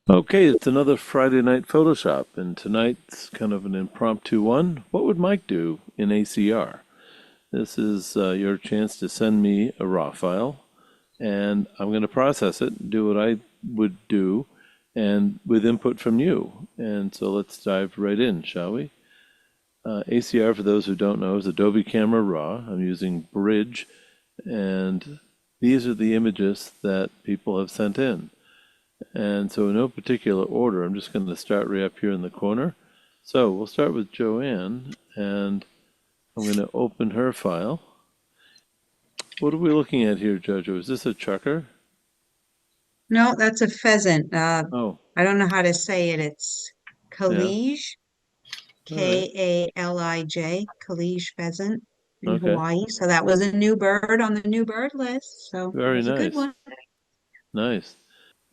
Okay, it's another Friday night Photoshop, and tonight's kind of an impromptu one. What would Mike do in ACR? This is your chance to send me a raw file, and I'm going to process it, do what I would do, and with input from you. And so let's dive right in, shall we? ACR, for those who don't know, is Adobe Camera Raw. I'm using Bridge, and these are the images that people have sent in. And so in no particular order, I'm just going to start right up here in the corner. So we'll start with Joanne, and I'm going to open her file. What are we looking at here, Jojo? Is this a chucker? No, that's a pheasant. Oh, I don't know how to say it. It's yeah. Kalij, All right. Kalij, Kalij pheasant in Okay. Hawaii. So that was a new bird on the new bird list. So it Very was a good nice. one. Nice.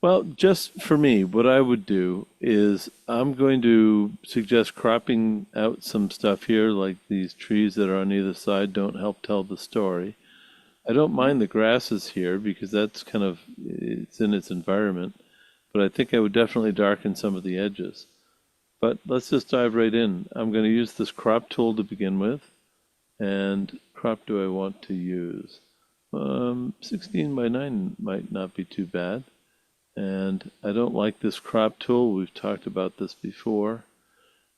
Well, just for me, what I would do is I'm going to suggest cropping out some stuff here, like these trees that are on either side don't help tell the story. I don't mind the grasses here because that's kind of it's in its environment, but I think I would definitely darken some of the edges. But let's just dive right in. I'm going to use this crop tool to begin with. And crop do I want to use? 16 by 9 might not be too bad. And I don't like this crop tool. We've talked about this before.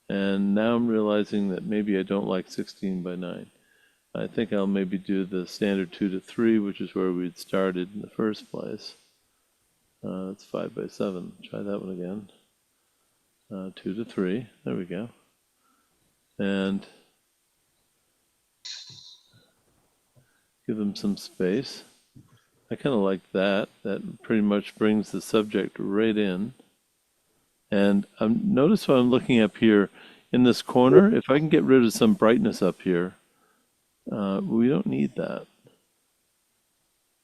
And now I'm realizing that maybe I don't like 16 by 9. I think I'll maybe do the standard 2 to 3, which is where we'd started in the first place. That's 5 by 7. Try that one again. 2 to 3. There we go. And give them some space. I kind of like that. That pretty much brings the subject right in. And notice what I'm looking up here in this corner. If I can get rid of some brightness up here, we don't need that.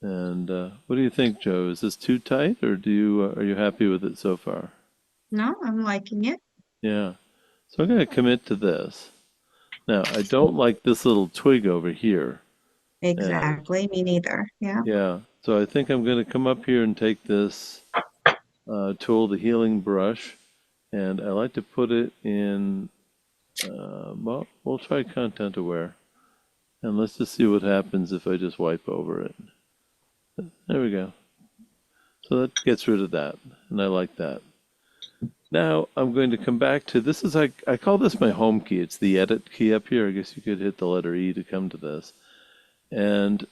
And what do you think, Joe? Is this too tight, or do you are you happy with it so far? No, I'm liking it. Yeah. So I'm going to commit to this. Now, I don't like this little twig over here. And Exactly. Me neither. Yeah. yeah, so I think I'm going to come up here and take this tool, the healing brush, and I like to put it in, well, we'll try content aware. And let's just see what happens if I just wipe over it. There we go. So that gets rid of that, and I like that. Now I'm going to come back to this is I call this my home key. It's the edit key up here. I guess you could hit the letter E to come to this. And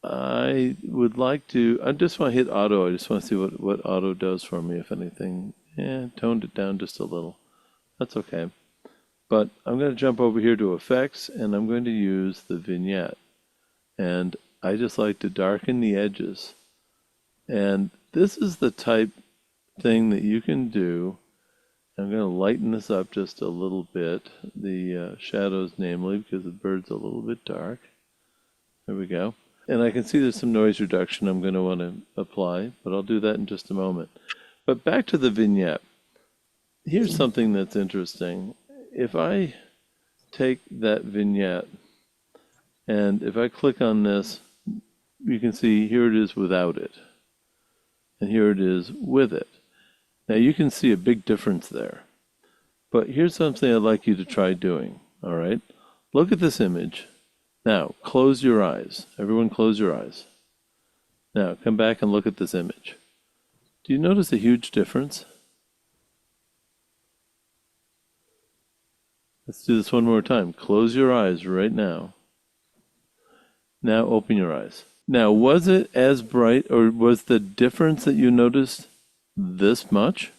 I would like to, I just want to hit auto. I just want to see what auto does for me, if anything. Yeah, toned it down just a little. That's okay. But I'm going to jump over here to effects and I'm going to use the vignette. And I just like to darken the edges. And this is the type thing that you can do. I'm going to lighten this up just a little bit, the shadows namely, because the bird's a little bit dark. There we go. And I can see there's some noise reduction I'm going to want to apply, but I'll do that in just a moment. But back to the vignette. Here's something that's interesting. If I take that vignette and if I click on this, you can see here it is without it. And here it is with it. Now you can see a big difference there. But here's something I'd like you to try doing. All right. Look at this image. Now close your eyes. Everyone close your eyes. Now come back and look at this image. Do you notice a huge difference? Let's do this one more time. Close your eyes right now. Now open your eyes. Now, was it as bright or was the difference that you noticed this much?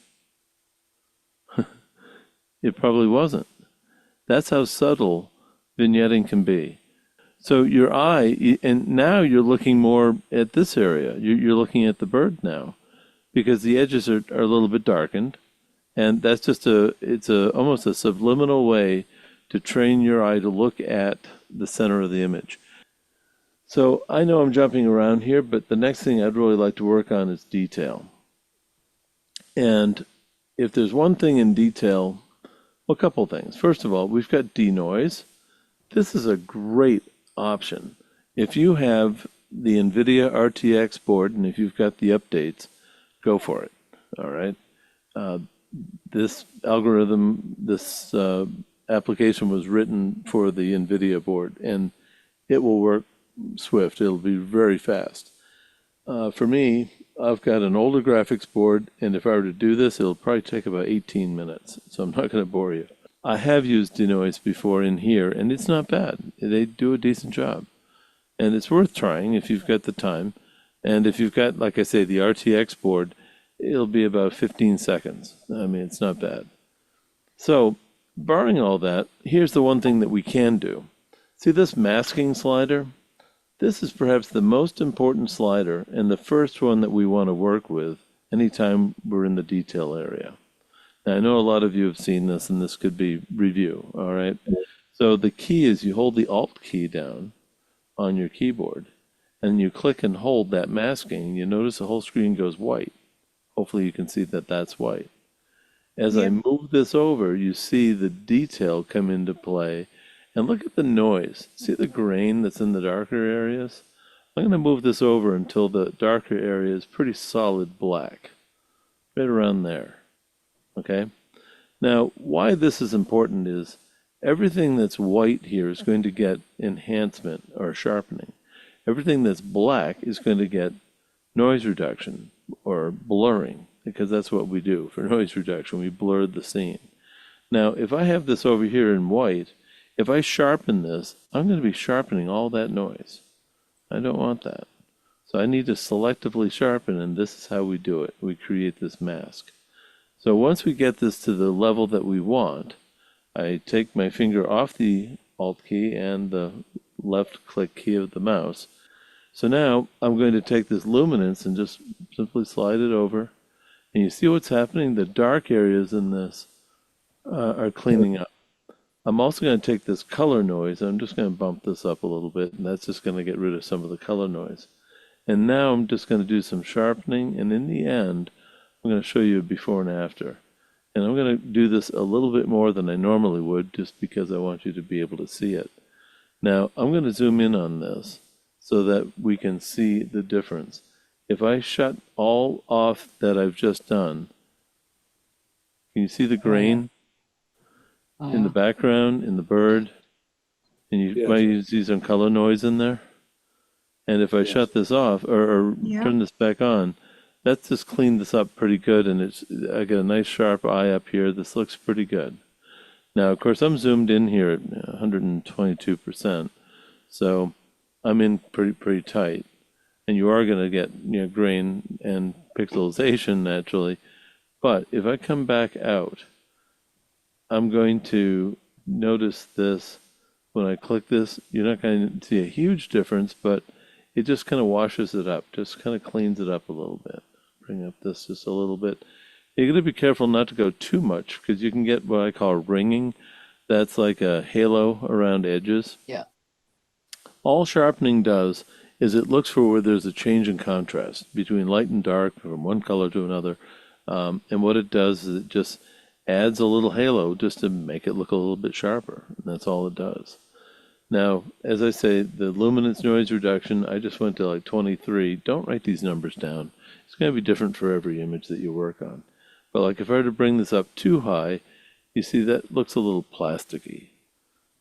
It probably wasn't. That's how subtle vignetting can be. So your eye, and now you're looking more at this area. You're looking at the bird now because the edges are a little bit darkened. And that's just it's almost a subliminal way to train your eye to look at the center of the image. So I know I'm jumping around here, but the next thing I'd really like to work on is detail. And if there's one thing in detail, well, a couple of things. First of all, we've got denoise. This is a great option. If you have the NVIDIA RTX board and if you've got the updates, go for it. All right. This algorithm, this application was written for the NVIDIA board, and it will work swift. It'll be very fast. For me, I've got an older graphics board, and if I were to do this, it'll probably take about 18 minutes, so I'm not going to bore you. I have used denoise before in here, and it's not bad. They do a decent job, and it's worth trying if you've got the time. And if you've got, like I say, the RTX board, it'll be about 15 seconds. I mean, it's not bad. So, barring all that, here's the one thing that we can do. See this masking slider? This is perhaps the most important slider and the first one that we want to work with anytime we're in the detail area. Now, I know a lot of you have seen this, and this could be review, all right? So the key is you hold the Alt key down on your keyboard, and you click and hold that masking. You notice the whole screen goes white. Hopefully you can see that that's white. As I move this over, you see the detail come into play. And look at the noise. See the grain that's in the darker areas? I'm going to move this over until the darker area is pretty solid black. Right around there. Okay? Now, why this is important is everything that's white here is going to get enhancement or sharpening. Everything that's black is going to get noise reduction or blurring, because that's what we do for noise reduction. We blur the scene. Now, if I have this over here in white, if I sharpen this, I'm going to be sharpening all that noise. I don't want that. So I need to selectively sharpen, and this is how we do it. We create this mask. So once we get this to the level that we want, I take my finger off the Alt key and the left click key of the mouse. So now I'm going to take this luminance and just simply slide it over. And you see what's happening? The dark areas in this are cleaning up. I'm also going to take this color noise. I'm just going to bump this up a little bit, and that's just going to get rid of some of the color noise. And now I'm just going to do some sharpening, and in the end, I'm going to show you a before and after. And I'm going to do this a little bit more than I normally would, just because I want you to be able to see it. Now, I'm going to zoom in on this so that we can see the difference. If I shut all off that I've just done, can you see the grain in the background, in the bird? And you might see some color noise in there. And if I shut this off or turn this back on, that's just cleaned this up pretty good, and I got a nice sharp eye up here. This looks pretty good. Now, of course, I'm zoomed in here at 122%, so I'm in pretty tight. And you are going to get grain and pixelization naturally. But if I come back out, I'm going to notice this. When I click this, you're not going to see a huge difference, but it just kind of washes it up, just kind of cleans it up a little bit. Bring up this just a little bit. You're going to be careful not to go too much, because you can get what I call ringing. That's like a halo around edges. Yeah. All sharpening does is it looks for where there's a change in contrast between light and dark, from one color to another. And what it does is it just adds a little halo just to make it look a little bit sharper. And that's all it does. Now, as I say, the luminance noise reduction, I just went to like 23. Don't write these numbers down. It's going to be different for every image that you work on. But like if I were to bring this up too high, you see that looks a little plasticky.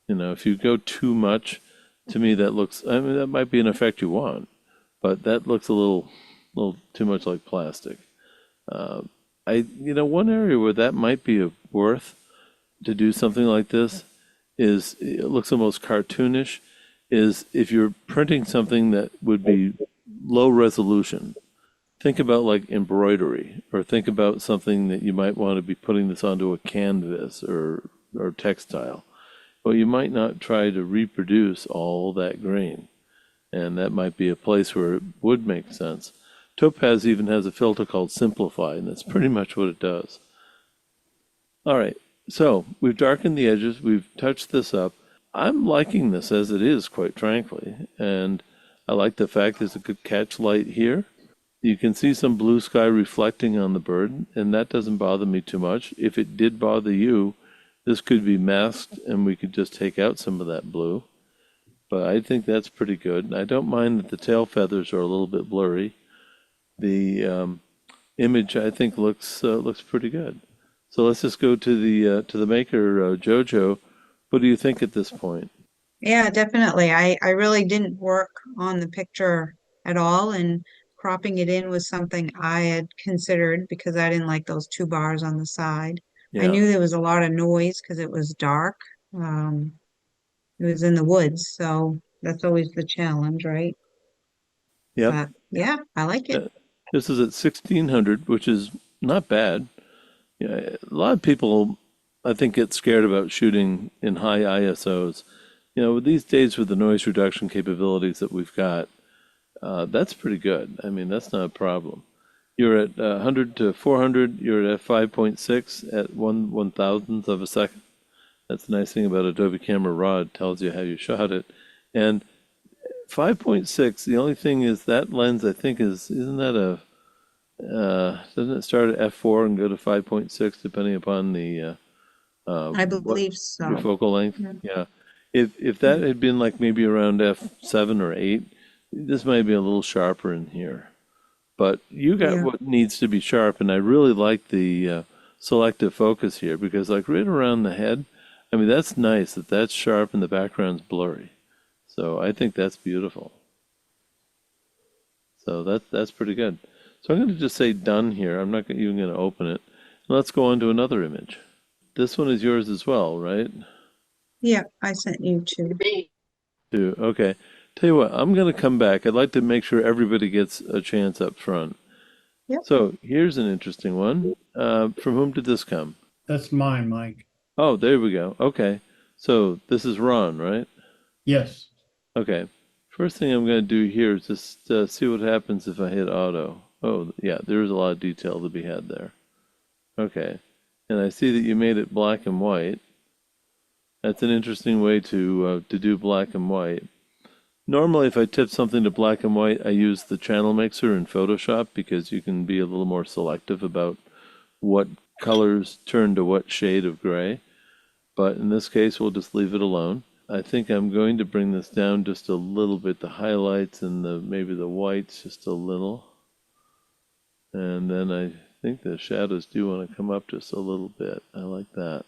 If you go too much, to me that looks, I mean, that might be an effect you want, but that looks a little too much like plastic. One area where that might be worth to do something like this is, it looks almost cartoonish, is if you're printing something that would be low resolution. Think about like embroidery, or think about something that you might want to be putting this onto a canvas or textile. Well, you might not try to reproduce all that grain, and that might be a place where it would make sense. Topaz even has a filter called Simplify, and that's pretty much what it does. All right, so we've darkened the edges, we've touched this up. I'm liking this as it is, quite frankly, and I like the fact there's a good catch light here. You can see some blue sky reflecting on the bird, and that doesn't bother me too much. If it did bother you, this could be masked, and we could just take out some of that blue. But I think that's pretty good. I don't mind that the tail feathers are a little bit blurry. The image I think looks pretty good. So let's just go to the maker, Jojo. What do you think at this point? Yeah, definitely. I really didn't work on the picture at all, and cropping it in was something I had considered because I didn't like those two bars on the side. I Yeah. knew there was a lot of noise because it was dark. Um, it was in the woods, so that's always the challenge, right? Yep. But yeah, I like it. Uh, This is at 1600, which is not bad. Yeah, a lot of people, I think, get scared about shooting in high ISOs. You know, these days with the noise reduction capabilities that we've got, that's pretty good. I mean, that's not a problem. You're at 100 to 400. You're at 5.6 at one thousandth of a second. That's the nice thing about Adobe Camera Raw. It tells you how you shot it. And 5.6. The only thing is that lens, I think, isn't that a doesn't it start at f4 and go to 5.6 depending upon the I what believe your so. focal length? Yeah. Yeah. If that had been like maybe around f7 or 8, this might be a little sharper in here. But you got Yeah. what needs to be sharp, and I really like the selective focus here because like right around the head, I mean that's nice that that's sharp and the background's blurry. So I think that's beautiful. So that's pretty good. So I'm going to just say done here. I'm not even going to open it. Let's go on to another image. This one is yours as well, right? Yeah, I sent you two. Two. Okay. Tell you what, I'm going to come back. I'd like to make sure everybody gets a chance up front. Yep. So here's an interesting one. From whom did this come? That's mine, Mike. Oh, there we go. Okay. So this is Ron, right? Yes. Okay. First thing I'm going to do here is just see what happens if I hit auto. Oh, yeah, there's a lot of detail to be had there. Okay. And I see that you made it black and white. That's an interesting way to do black and white. Normally, if I tip something to black and white, I use the channel mixer in Photoshop because you can be a little more selective about what colors turn to what shade of gray. But in this case, we'll just leave it alone. I think I'm going to bring this down just a little bit, the highlights and maybe the whites just a little. And then I think the shadows do want to come up just a little bit. I like that.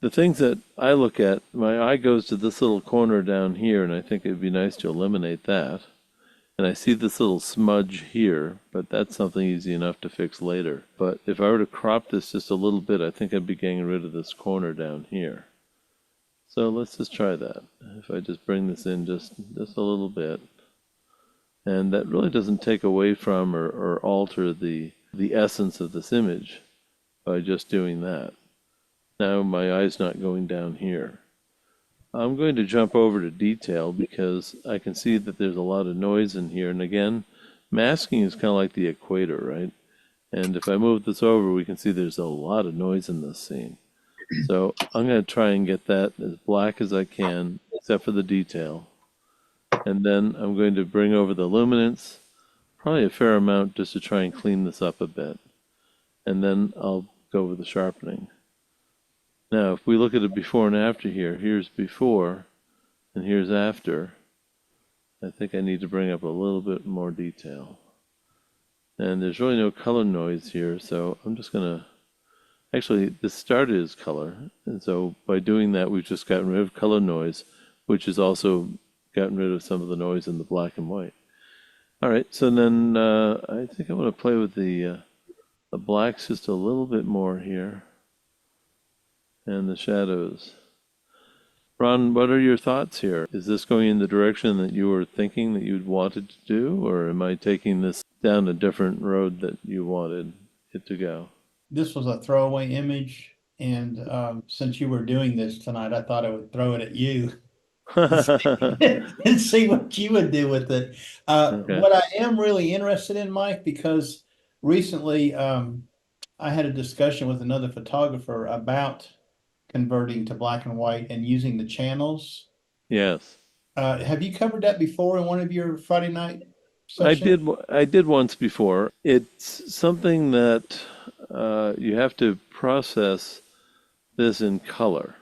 The things that I look at, my eye goes to this little corner down here, and I think it'd be nice to eliminate that. And I see this little smudge here, but that's something easy enough to fix later. But if I were to crop this just a little bit, I think I'd be getting rid of this corner down here. So let's just try that. If I just bring this in just a little bit. And that really doesn't take away from or alter the essence of this image by just doing that. Now my eye's not going down here. I'm going to jump over to detail because I can see that there's a lot of noise in here. And again, masking is kind of like the equator, right? And if I move this over, we can see there's a lot of noise in this scene. So I'm going to try and get that as black as I can, except for the detail. And then I'm going to bring over the luminance, probably a fair amount just to try and clean this up a bit. And then I'll go with the sharpening. Now, if we look at it before and after here, here's before and here's after. I think I need to bring up a little bit more detail. And there's really no color noise here, so I'm just going to... Actually, this started as color, and so by doing that, we've just gotten rid of color noise, which has also gotten rid of some of the noise in the black and white. All right, so then I think I want to play with the blacks just a little bit more here, and the shadows. Ron, what are your thoughts here? Is this going in the direction that you were thinking that you'd wanted to do, or am I taking this down a different road that you wanted it to go? This was a throwaway image, and since you were doing this tonight, I thought I would throw it at you and see what you would do with it. Okay. What I am really interested in, Mike, because recently I had a discussion with another photographer about converting to black and white and using the channels. Yes. Have you covered that before in one of your Friday night I sessions? did. I did once before. It's something that you have to process this in color.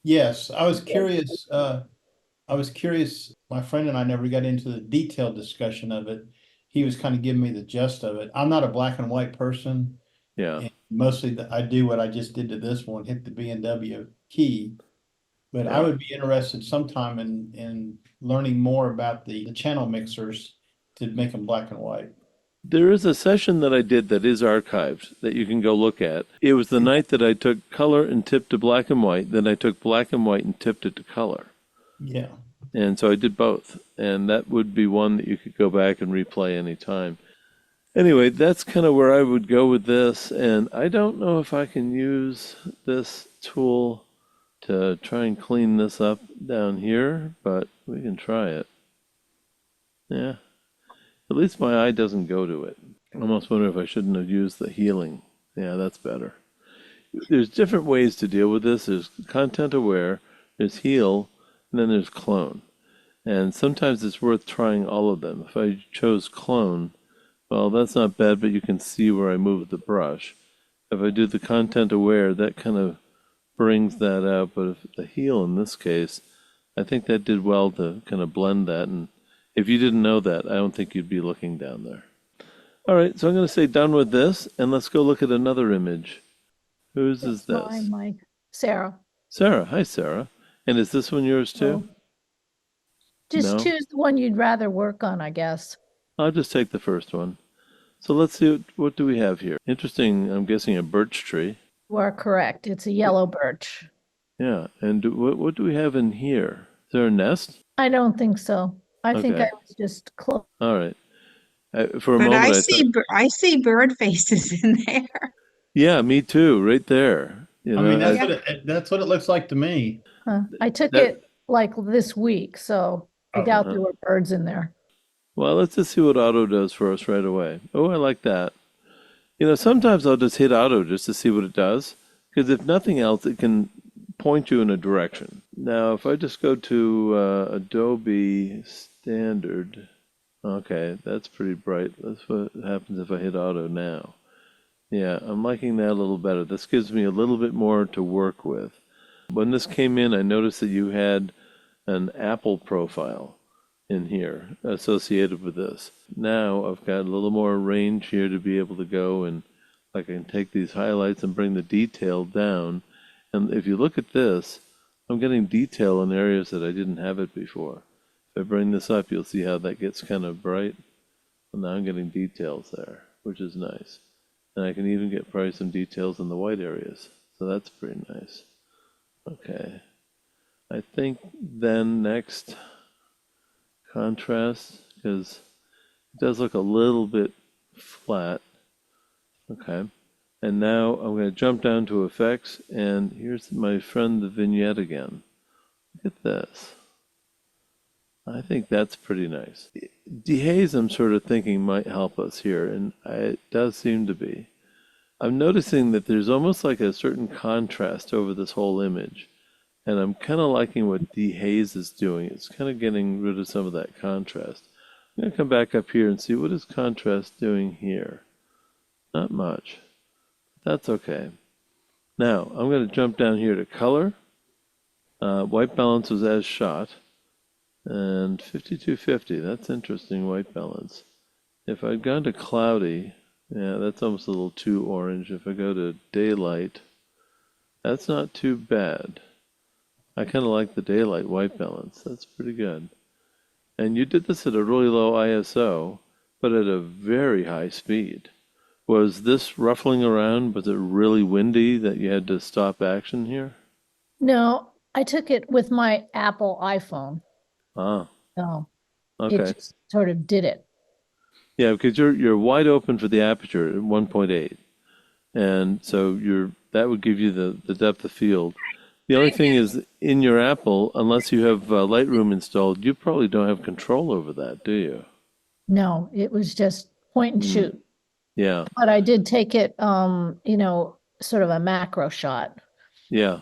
Yes, I was curious. I was curious. My friend and I never got into the detailed discussion of it. he was kind of giving me the gist of it. I'm not a black and white person. Yeah. And mostly I do what I just did to this one, hit the B&W key. But I Yeah. would be interested sometime in learning more about the channel mixers to make them black and white. There is a session that I did that is archived that you can go look at. It was the night that I took color and tipped to black and white. Then I took black and white and tipped it to color. Yeah. And so I did both. And that would be one that you could go back and replay anytime. Anyway, that's kind of where I would go with this. And I don't know if I can use this tool to try and clean this up down here, but we can try it. Yeah. At least my eye doesn't go to it. I almost wonder if I shouldn't have used the healing. Yeah, that's better. There's different ways to deal with this. There's content aware, there's heal, and then there's clone. And sometimes it's worth trying all of them. If I chose clone, well, that's not bad, but you can see where I move the brush. If I do the content aware, that kind of brings that out. But if the heal in this case, I think that did well to kind of blend that. And if you didn't know that, I don't think you'd be looking down there. All right, so I'm going to say done with this, and let's go look at another image. Whose is this? Mine, Mike. Sarah. Sarah. Hi, Sarah. And is this one yours too? Just No? choose the one you'd rather work on, I guess. I'll just take the first one. So let's see, what do we have here? Interesting, I'm guessing a birch tree. You are correct. It's a yellow birch. Yeah, and what do we have in here? Is there a nest? I don't think so. I think Okay. I was just close. All right. For a But moment, I I see, thought, I see bird faces in there. yeah, me too, right there. You I know, mean, Yeah. that's what it looks like to me. I took That- it like this week, so I Oh, doubt uh-huh. there were birds in there. well, let's just see what auto does for us right away. Oh, I like that. You know, sometimes I'll just hit auto just to see what it does, because if nothing else, it can point you in a direction. Now, if I just go to Adobe Standard, okay, that's pretty bright. That's what happens if I hit auto now. Yeah, I'm liking that a little better. This gives me a little bit more to work with. When this came in, I noticed that you had an Apple profile in here associated with this. Now I've got a little more range here to be able to go and I can take these highlights and bring the detail down. And if you look at this, I'm getting detail in areas that I didn't have it before. If I bring this up, you'll see how that gets kind of bright. And now I'm getting details there, which is nice. And I can even get probably some details in the white areas. So that's pretty nice. Okay. I think then next, contrast, because it does look a little bit flat. Okay. And now I'm going to jump down to effects, and here's my friend the vignette again. Look at this. I think that's pretty nice. Dehaze, I'm sort of thinking might help us here, and it does seem to be. I'm noticing that there's almost like a certain contrast over this whole image, and I'm kind of liking what dehaze is doing. It's kind of getting rid of some of that contrast. I'm going to come back up here and see what is contrast doing here. Not much. That's okay. Now, I'm going to jump down here to color. White balance was as shot. And 5250, that's interesting, white balance. If I'd gone to cloudy, yeah, that's almost a little too orange. If I go to daylight, that's not too bad. I kind of like the daylight white balance. That's pretty good. And you did this at a really low ISO, but at a very high speed. Was this ruffling around? Was it really windy that you had to stop action here? No, I took it with my Apple iPhone. Ah, So okay. it just sort of did it. Yeah, because you're wide open for the aperture at 1.8, and so that would give you the depth of field. The only thing is, in your Apple, unless you have Lightroom installed, you probably don't have control over that, do you? No, it was just point and shoot. Yeah, But I did take it, sort of a macro shot. yeah.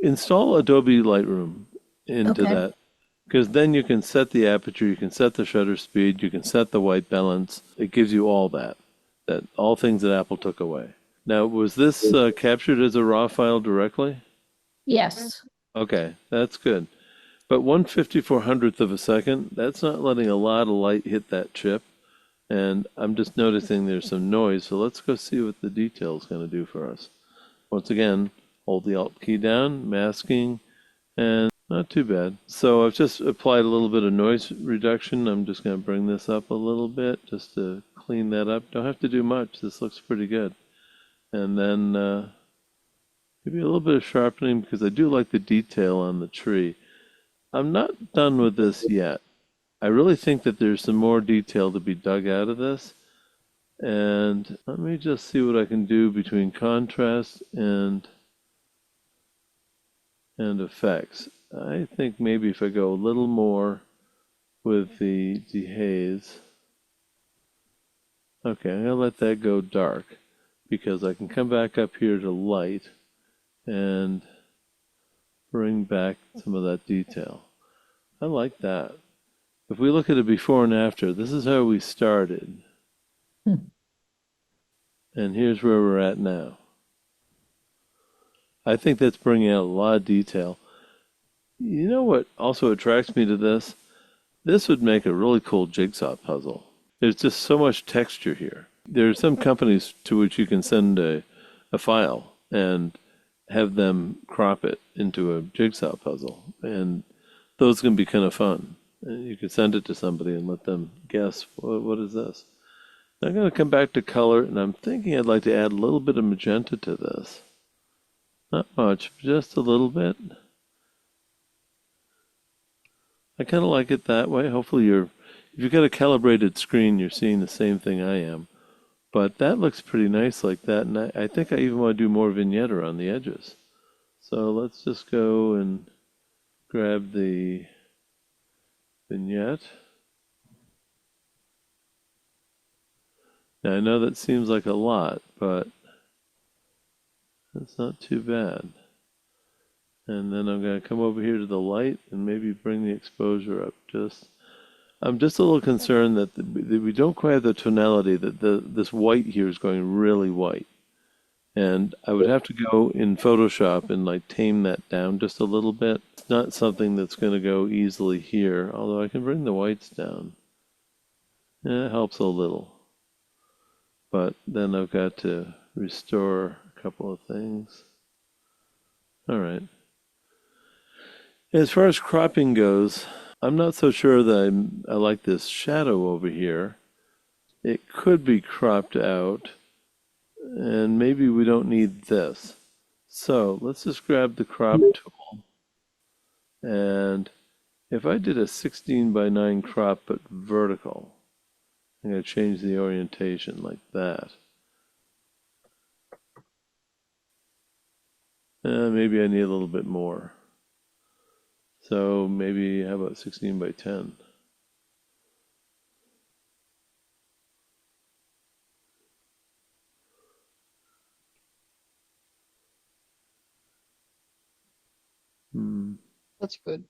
Install Adobe Lightroom into Okay. that, because then you can set the aperture, you can set the shutter speed, you can set the white balance. It gives you all that all things that Apple took away. Now, was this captured as a RAW file directly? Yes. Okay, that's good. But 1/5400th of a second, that's not letting a lot of light hit that chip. And I'm just noticing there's some noise, so let's go see what the detail is going to do for us. Once again, hold the Alt key down, masking, and not too bad. So I've just applied a little bit of noise reduction. I'm just going to bring this up a little bit just to clean that up. Don't have to do much. This looks pretty good. And then maybe a little bit of sharpening because I do like the detail on the tree. I'm not done with this yet. I really think that there's some more detail to be dug out of this. And let me just see what I can do between contrast and effects. I think maybe if I go a little more with the dehaze. Okay, I'm going to let that go dark because I can come back up here to light and bring back some of that detail. I like that. If we look at it before and after, this is how we started. And here's where we're at now. I think that's bringing out a lot of detail. You know what also attracts me to this? This would make a really cool jigsaw puzzle. There's just so much texture here. There are some companies to which you can send a file and have them crop it into a jigsaw puzzle. And those can be kind of fun. You can send it to somebody and let them guess, what is this? I'm going to come back to color, and I'm thinking I'd like to add a little bit of magenta to this. Not much, just a little bit. I kind of like it that way. Hopefully if you've got a calibrated screen, you're seeing the same thing I am. But that looks pretty nice like that, and I think I even want to do more vignette around the edges. So let's just go and grab the vignette. Now I know that seems like a lot, but it's not too bad. And then I'm going to come over here to the light and maybe bring the exposure up just. I'm just a little concerned that we don't quite have the tonality, that this white here is going really white. And I would have to go in Photoshop and like tame that down just a little bit. It's not something that's going to go easily here, although I can bring the whites down. Yeah, it helps a little. But then I've got to restore a couple of things. All right. As far as cropping goes, I'm not so sure that I like this shadow over here. It could be cropped out, and maybe we don't need this. So let's just grab the crop tool. And if I did a 16:9 crop but vertical, I'm going to change the orientation like that. Maybe I need a little bit more. So maybe, how about 16:10? That's good.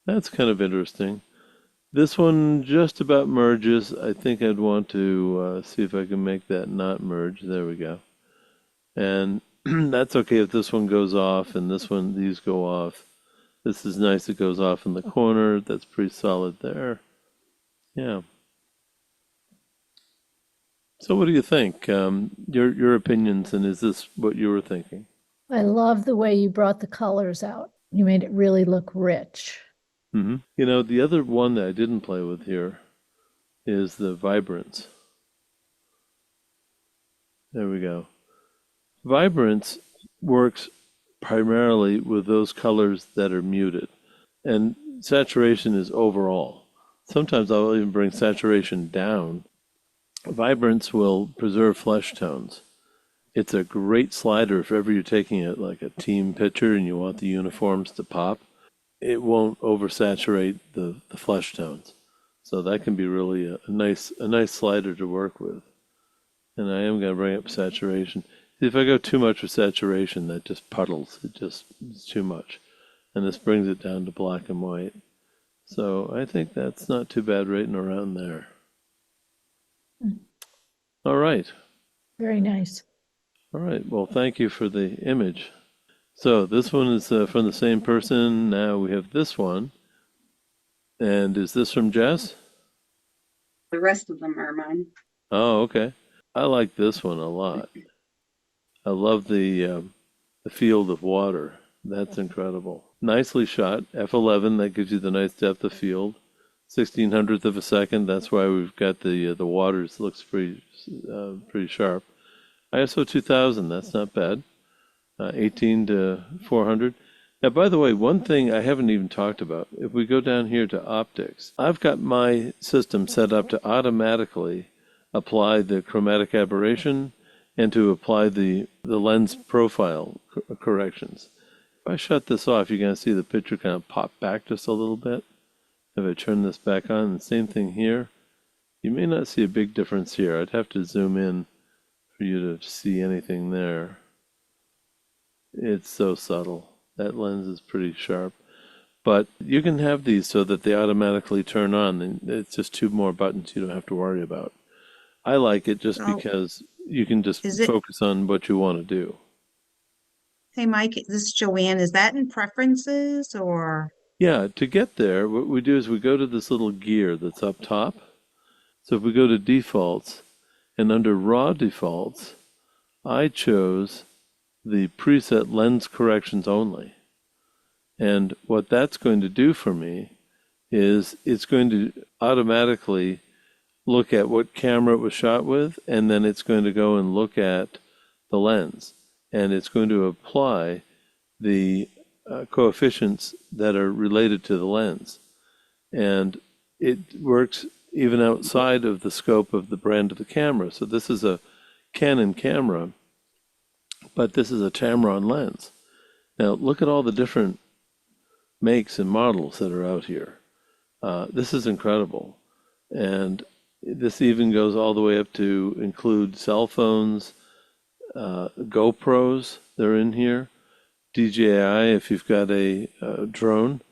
That's kind of interesting. This one just about merges. I think I'd want to see if I can make that not merge. There we go. And that's okay if this one goes off and these go off. This is nice. It goes off in the corner. That's pretty solid there. Yeah. So what do you think? Your opinions, and is this what you were thinking? I love the way you brought the colors out. You made it really look rich. Mm-hmm. You know, the other one that I didn't play with here is the vibrance. There we go. Vibrance works primarily with those colors that are muted, and saturation is overall. Sometimes I'll even bring saturation down. Vibrance will preserve flesh tones. It's a great slider if ever you're taking it like a team picture and you want the uniforms to pop. It won't oversaturate the flesh tones. So that can be really a nice slider to work with. And I am going to bring up saturation. If I go too much with saturation, that just puddles. It's too much. And this brings it down to black and white. So I think that's not too bad right and around there. All right. Very nice. All right. Well, thank you for the image. So this one is from the same person. Now we have this one. And is this from Jess? The rest of them are mine. Oh, okay. I like this one a lot. I love the field of water. That's incredible. Nicely shot. F11, that gives you the nice depth of field. 1600th of a second. That's why we've got the waters. Looks pretty sharp. ISO 2000. That's not bad. 18 to 400. Now, by the way, one thing I haven't even talked about. If we go down here to optics, I've got my system set up to automatically apply the chromatic aberration and to apply the lens profile corrections. If I shut this off, you're going to see the picture kind of pop back just a little bit. If I turn this back on, the same thing here. You may not see a big difference here. I'd have to zoom in for you to see anything there. It's so subtle. That lens is pretty sharp. But you can have these so that they automatically turn on. And it's just two more buttons you don't have to worry about. I like it just So, because you can just is it, focus on what you want to do. hey, Mike, this is Joanne. Is that in preferences or? Yeah, to get there, what we do is we go to this little gear that's up top. So if we go to defaults, and under raw defaults, I chose the preset lens corrections only. And what that's going to do for me is it's going to automatically look at what camera it was shot with, and then it's going to go and look at the lens. And it's going to apply the coefficients that are related to the lens. And it works even outside of the scope of the brand of the camera. So this is a Canon camera, but this is a Tamron lens. Now look at all the different makes and models that are out here. This is incredible. And this even goes all the way up to include cell phones, GoPros, they're in here. DJI, if you've got a drone,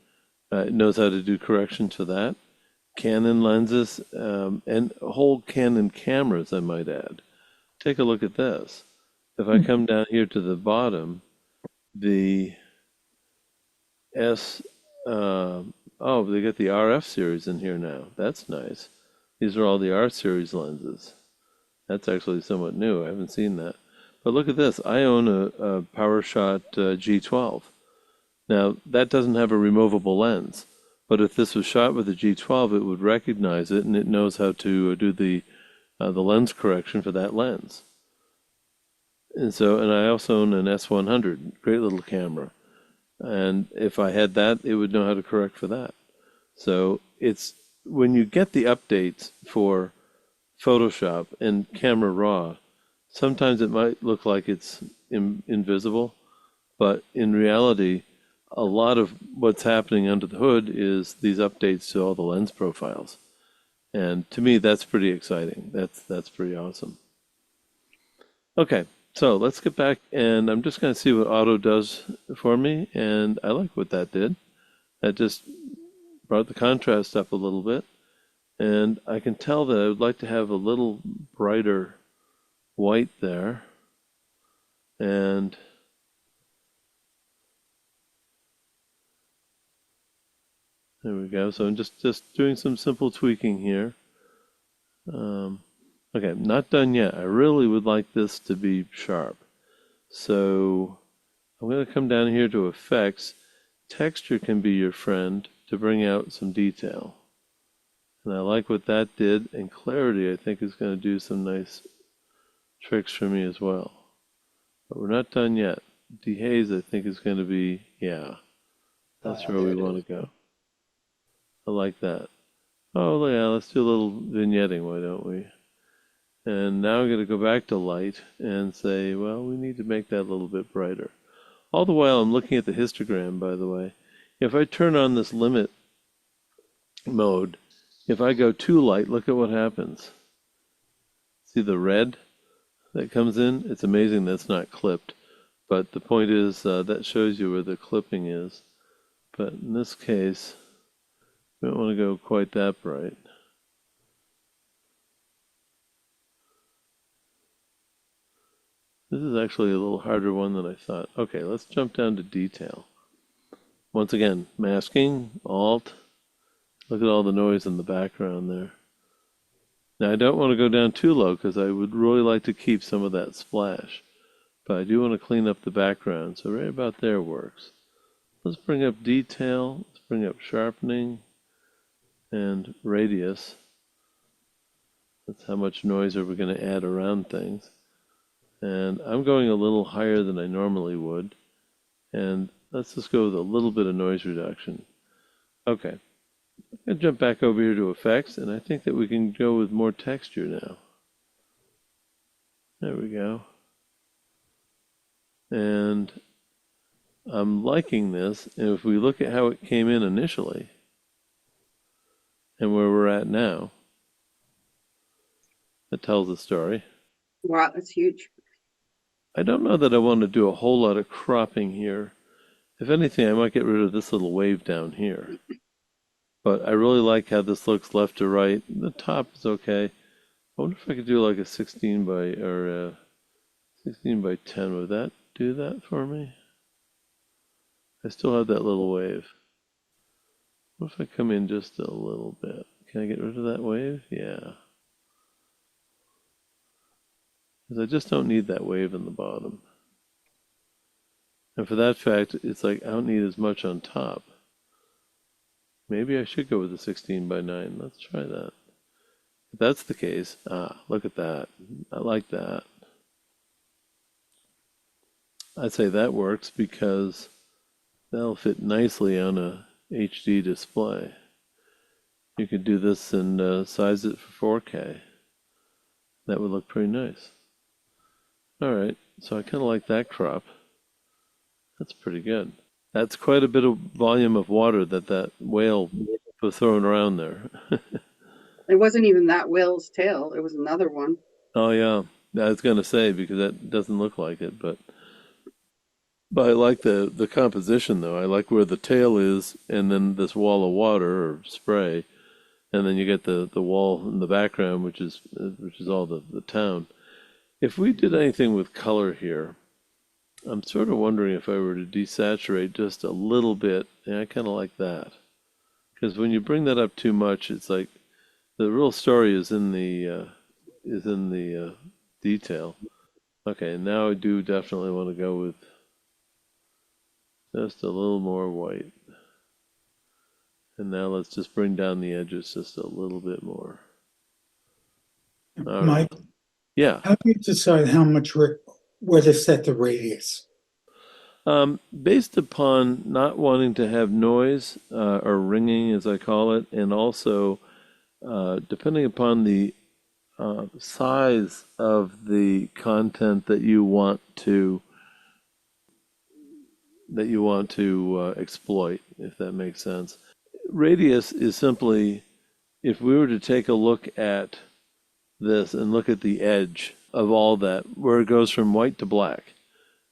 it knows how to do corrections for that. Canon lenses, and whole Canon cameras, I might add. Take a look at this. If I come down here to the bottom, the oh, they got the RF series in here now. That's nice. These are all the R series lenses. That's actually somewhat new. I haven't seen that. But look at this. I own a PowerShot G12. Now, that doesn't have a removable lens. But if this was shot with a G12, it would recognize it, and it knows how to do the lens correction for that lens. And I also own an S100, great little camera. And if I had that, it would know how to correct for that. So it's when you get the updates for Photoshop and Camera Raw, sometimes it might look like it's invisible, but in reality, a lot of what's happening under the hood is these updates to all the lens profiles. And to me, that's pretty exciting. That's pretty awesome. Okay, so let's get back, and I'm just going to see what auto does for me, and I like what that did. That just brought the contrast up a little bit, and I can tell that I would like to have a little brighter white there, and there we go. So I'm just doing some simple tweaking here. Okay, not done yet. I really would like this to be sharp. So I'm going to come down here to effects. Texture can be your friend to bring out some detail. And I like what that did. And clarity, I think, is going to do some nice tricks for me as well. But we're not done yet. Dehaze, I think, is going to be, yeah, that's where we want to go. I like that. Oh, yeah, let's do a little vignetting, why don't we? And now I'm going to go back to light and say, well, we need to make that a little bit brighter. All the while I'm looking at the histogram, by the way. If I turn on this limit mode, if I go too light, look at what happens. See the red that comes in? It's amazing that's not clipped. But the point is that shows you where the clipping is. But in this case, we don't want to go quite that bright. This is actually a little harder one than I thought. Okay, let's jump down to detail. Once again, masking, Alt. Look at all the noise in the background there. Now I don't want to go down too low because I would really like to keep some of that splash. But I do want to clean up the background, so right about there works. Let's bring up detail, let's bring up sharpening and radius. That's how much noise are we going to add around things. And I'm going a little higher than I normally would. And let's just go with a little bit of noise reduction. Okay. I'm going to jump back over here to effects, and I think that we can go with more texture now. There we go. And I'm liking this, and if we look at how it came in initially, and where we're at now, that tells the story. Wow, that's huge. I don't know that I want to do a whole lot of cropping here. If anything, I might get rid of this little wave down here. But I really like how this looks left to right. The top is okay. I wonder if I could do like a 16 by 10. Would that do that for me? I still have that little wave. What if I come in just a little bit? Can I get rid of that wave? Yeah. Because I just don't need that wave in the bottom. And for that fact, it's like I don't need as much on top. Maybe I should go with the 16 by 9. Let's try that. If that's the case, look at that. I like that. I'd say that works because that'll fit nicely on a HD display. You could do this and size it for 4K. That would look pretty nice. Alright, so I kind of like that crop. That's pretty good. That's quite a bit of volume of water that whale was throwing around there. It wasn't even that whale's tail. It was another one. Oh yeah, I was going to say because that doesn't look like it, but I like the composition though. I like where the tail is, and then this wall of water or spray, and then you get the wall in the background, which is all the town. If we did anything with color here, I'm sort of wondering if I were to desaturate just a little bit, and I kind of like that. Because when you bring that up too much, it's like the real story is in the detail. Okay, now I do definitely want to go with just a little more white. And now let's just bring down the edges just a little bit more. All Mike, right. Yeah. how do you decide how much, where to set the radius? Based upon not wanting to have noise or ringing, as I call it, and also depending upon the size of the content that you want to exploit, if that makes sense. Radius is simply, if we were to take a look at this and look at the edge of all that, where it goes from white to black.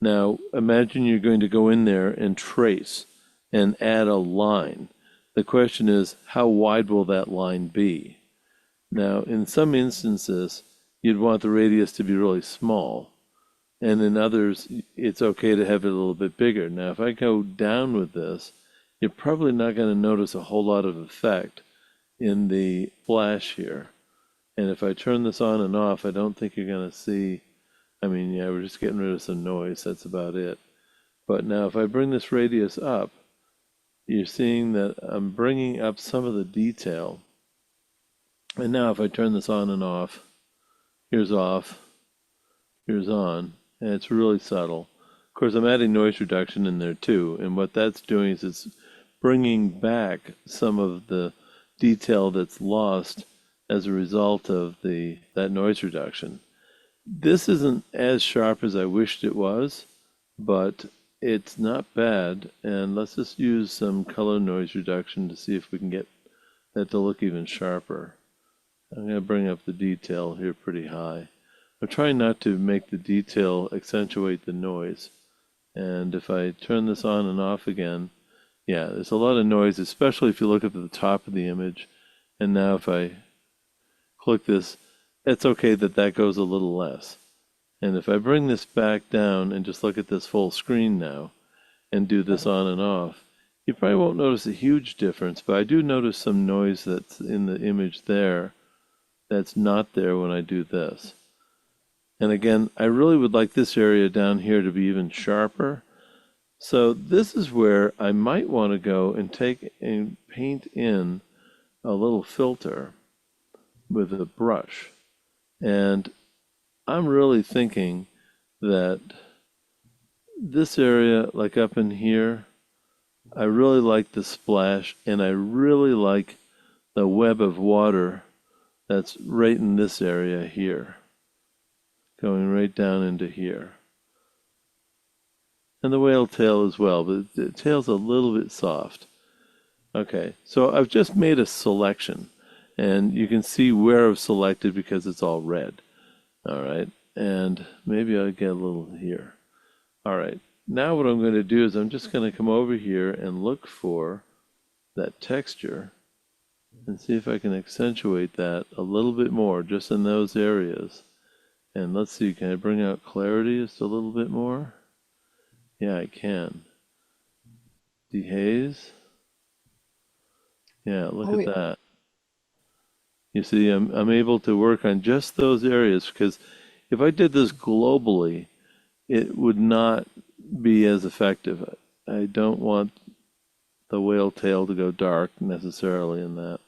Now, imagine you're going to go in there and trace and add a line. The question is, how wide will that line be? Now, in some instances, you'd want the radius to be really small. And in others, it's okay to have it a little bit bigger. Now, if I go down with this, you're probably not going to notice a whole lot of effect in the flash here. And if I turn this on and off, I don't think you're going to see, I mean, yeah, we're just getting rid of some noise. That's about it. But now if I bring this radius up, you're seeing that I'm bringing up some of the detail. And now if I turn this on and off, here's off, here's on, and it's really subtle. Of course, I'm adding noise reduction in there too. And what that's doing is it's bringing back some of the detail that's lost as a result of that noise reduction. This isn't as sharp as I wished it was, but it's not bad. And let's just use some color noise reduction to see if we can get that to look even sharper. I'm going to bring up the detail here pretty high. I'm trying not to make the detail accentuate the noise. And if I turn this on and off again, yeah, there's a lot of noise, especially if you look at the top of the image. And now if I click this, it's okay that goes a little less. And if I bring this back down and just look at this full screen now and do this on and off, you probably won't notice a huge difference, but I do notice some noise that's in the image there that's not there when I do this. And again, I really would like this area down here to be even sharper. So this is where I might want to go and take and paint in a little filter with a brush. And I'm really thinking that this area, like up in here, I really like the splash, and I really like the web of water that's right in this area here, going right down into here. And the whale tail as well, but the tail's a little bit soft. Okay, so I've just made a selection, and you can see where I've selected because it's all red. All right, and maybe I'll get a little here. All right, now what I'm going to do is I'm just going to come over here and look for that texture and see if I can accentuate that a little bit more just in those areas. And let's see, can I bring out clarity just a little bit more? Yeah, I can. Dehaze. Yeah, look at that. You see, I'm able to work on just those areas, because if I did this globally, it would not be as effective. I don't want the whale tail to go dark necessarily in that.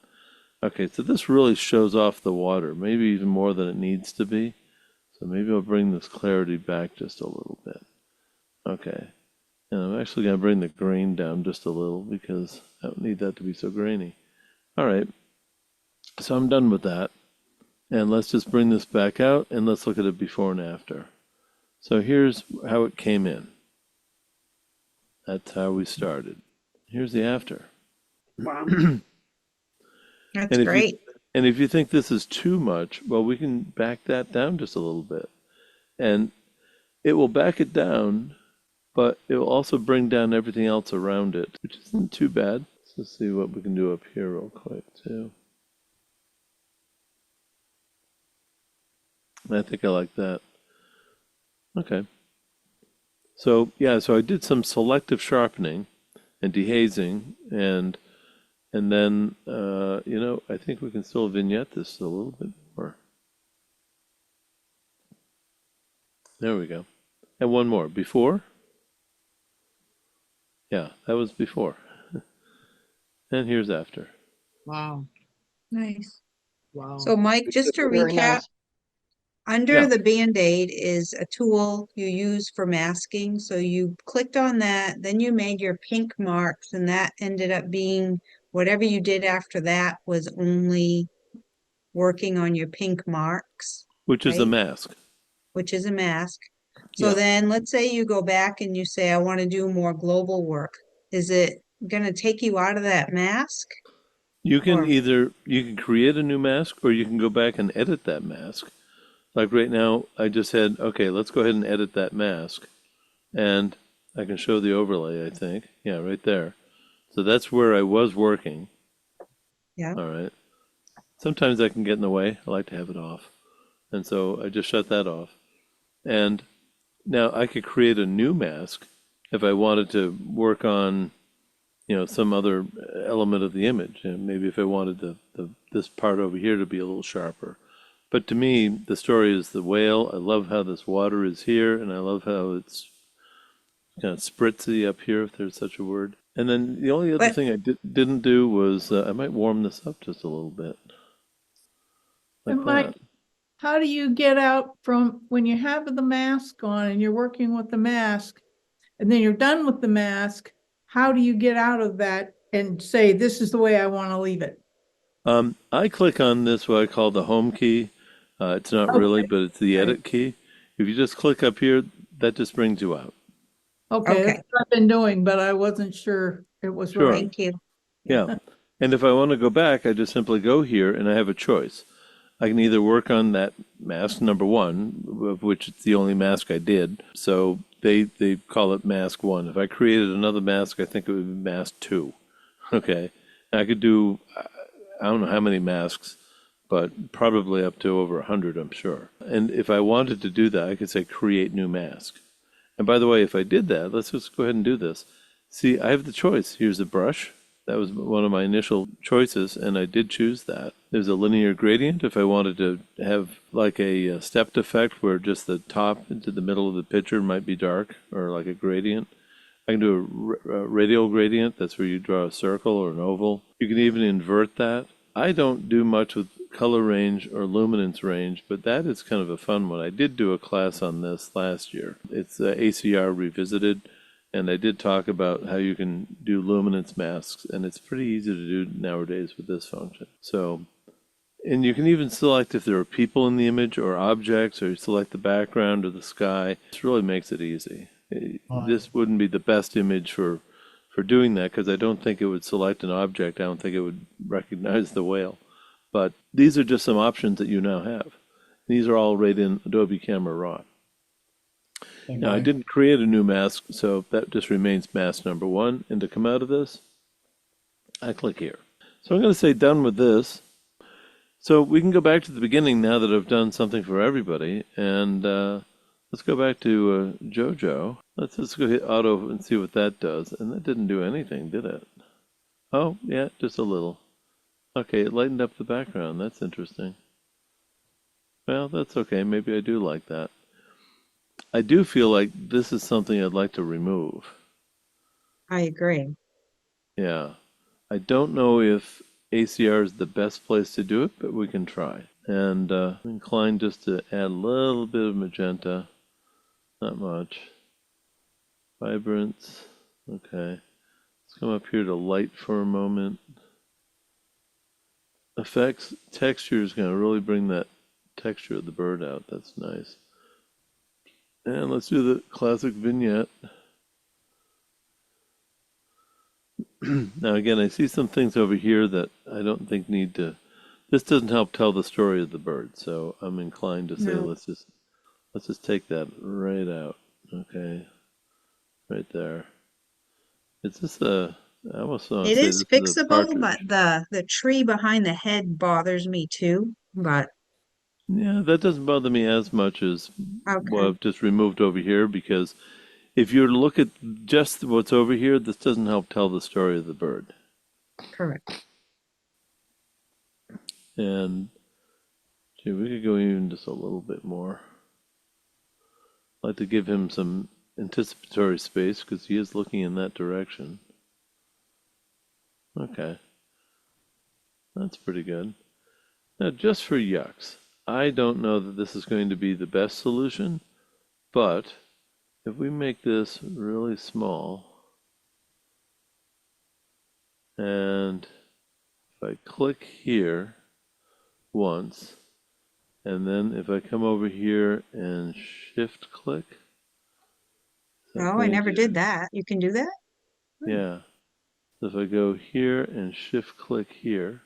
Okay, so this really shows off the water, maybe even more than it needs to be. So maybe I'll bring this clarity back just a little bit. Okay, and I'm actually going to bring the grain down just a little because I don't need that to be so grainy. All right, so I'm done with that. And let's just bring this back out and let's look at it before and after. So here's how it came in. That's how we started. Here's the after. Wow. That's great. And if you think this is too much, well, we can back that down just a little bit. And it will back it down, but it will also bring down everything else around it, which isn't too bad. Let's see what we can do up here real quick, too. I think I like that. Okay. So, yeah, so I did some selective sharpening and dehazing, and then, I think we can still vignette this a little bit more. There we go. And one more. Before? Yeah, that was before. And here's after. Wow. Nice. Wow. So Mike, just to Very recap, nice. under Yeah. the Band-Aid is a tool you use for masking. So you clicked on that, then you made your pink marks, and that ended up being whatever you did after that was only working on your pink marks, Which is a right? mask. Which is a mask. So Yeah. then let's say you go back and you say, I want to do more global work. Is it going to take you out of that mask? You can Or, you can create a new mask, or you can go back and edit that mask. Like right now, I just said, okay, let's go ahead and edit that mask. And I can show the overlay, I think. Yeah, right there. So that's where I was working. yeah, All right. Sometimes that can get in the way. I like to have it off. And so I just shut that off. And now I could create a new mask if I wanted to work on, some other element of the image. And maybe if I wanted this part over here to be a little sharper. But to me, the story is the whale. I love how this water is here, and I love how it's kind of spritzy up here, if there's such a word. And then the only other but thing I didn't do was I might warm this up just a little bit. Like And Mike, that. how do you get out from when you have the mask on and you're working with the mask and then you're done with the mask? How do you get out of that and say, this is the way I want to leave it? I click on this, what I call the home key. It's not really, but it's the edit key. If you just click up here, that just brings you out. Okay, Okay. that's what I've been doing, but I wasn't sure it was Sure. right. thank you. Yeah. And if I want to go back, I just simply go here and I have a choice. I can either work on that mask number one, of which it's the only mask I did. So they call it mask one. If I created another mask, I think it would be mask two. Okay. And I could do, I don't know how many masks, but probably up to over 100, I'm sure. And if I wanted to do that, I could say create new mask. And by the way, if I did that, let's just go ahead and do this. See, I have the choice. Here's a brush. That was one of my initial choices, and I did choose that. There's a linear gradient if I wanted to have like a stepped effect where just the top into the middle of the picture might be dark, or like a gradient. I can do a radial gradient. That's where you draw a circle or an oval. You can even invert that. I don't do much with color range or luminance range, but that is kind of a fun one. I did do a class on this last year. It's ACR Revisited, and I did talk about how you can do luminance masks, and it's pretty easy to do nowadays with this function. So, and you can even select if there are people in the image or objects, or you select the background or the sky. This really makes it easy. This wouldn't be the best image for doing that, because I don't think it would select an object. I don't think it would recognize the whale. But these are just some options that you now have. These are all right in Adobe Camera Raw. Now, I didn't create a new mask, so that just remains mask number 1. And to come out of this, I click here. So I'm going to say done with this. So we can go back to the beginning now that I've done something for everybody. And let's go back to JoJo. Let's just go hit auto and see what that does. And that didn't do anything, did it? Oh, yeah, just a little. Okay, it lightened up the background. That's interesting. Well, that's okay. Maybe I do like that. I do feel like this is something I'd like to remove. I agree. Yeah. I don't know if ACR is the best place to do it, but we can try. And I'm inclined just to add a little bit of magenta. Not much. Vibrance. Okay. Let's come up here to light for a moment. Effects. Texture is going to really bring that texture of the bird out. That's nice. And let's do the classic vignette. Now again, I see some things over here that I don't think need to, this doesn't help tell the story of the bird, so I'm inclined to say No. let's just take that right out. Okay. Right there. Is this I almost want to It say is this is a fixable, but partridge. the tree behind the head bothers me too. But Yeah, that doesn't bother me as much as what okay, I've just removed over here, because if you look at just what's over here, this doesn't help tell the story of the bird. correct. And gee, we could go even just a little bit more. I'd like to give him some anticipatory space because he is looking in that direction. Okay. That's pretty good. Now, just for yucks, I don't know that this is going to be the best solution, but if we make this really small, and if I click here once, and then if I come over here and shift click. Oh, I never did that. You can do that? Yeah. So if I go here and shift click here,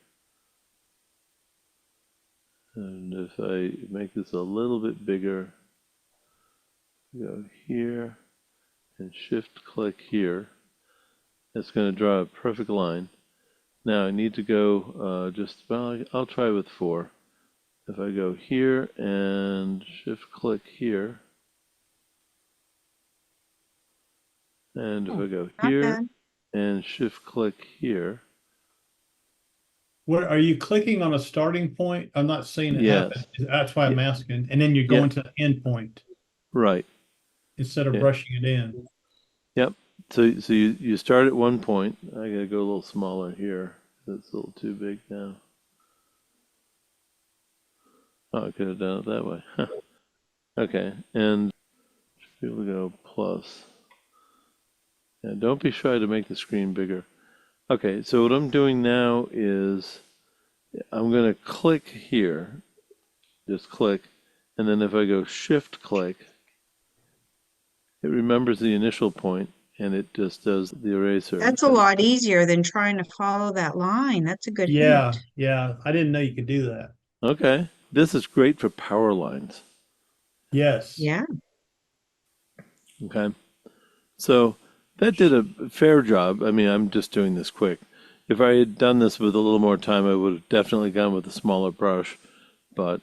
and if I make this a little bit bigger, go here and shift click here, it's going to draw a perfect line. Now I need to go well, I'll try with 4. If I go here and shift click here, and if I go Not here bad. and shift click here, What, are you clicking on a starting point? I'm not seeing it happen. yes, That's why I'm Yeah. asking. And then you're Yeah. going to the end point right, instead of Yeah. brushing it in. yep. So you start at one point. I gotta go a little smaller here. That's a little too big now. Oh, I could have done it that way. Okay, and we'll go plus. And don't be shy to make the screen bigger. Okay, so what I'm doing now is I'm going to click here, just click, and then if I go shift click, it remembers the initial point and it just does the eraser. That's a lot easier than trying to follow that line. That's a good Yeah, hint. yeah. I didn't know you could do that. Okay, this is great for power lines. Yes. Yeah. Okay, so that did a fair job. I mean, I'm just doing this quick. if I had done this with a little more time, I would have definitely gone with a smaller brush. But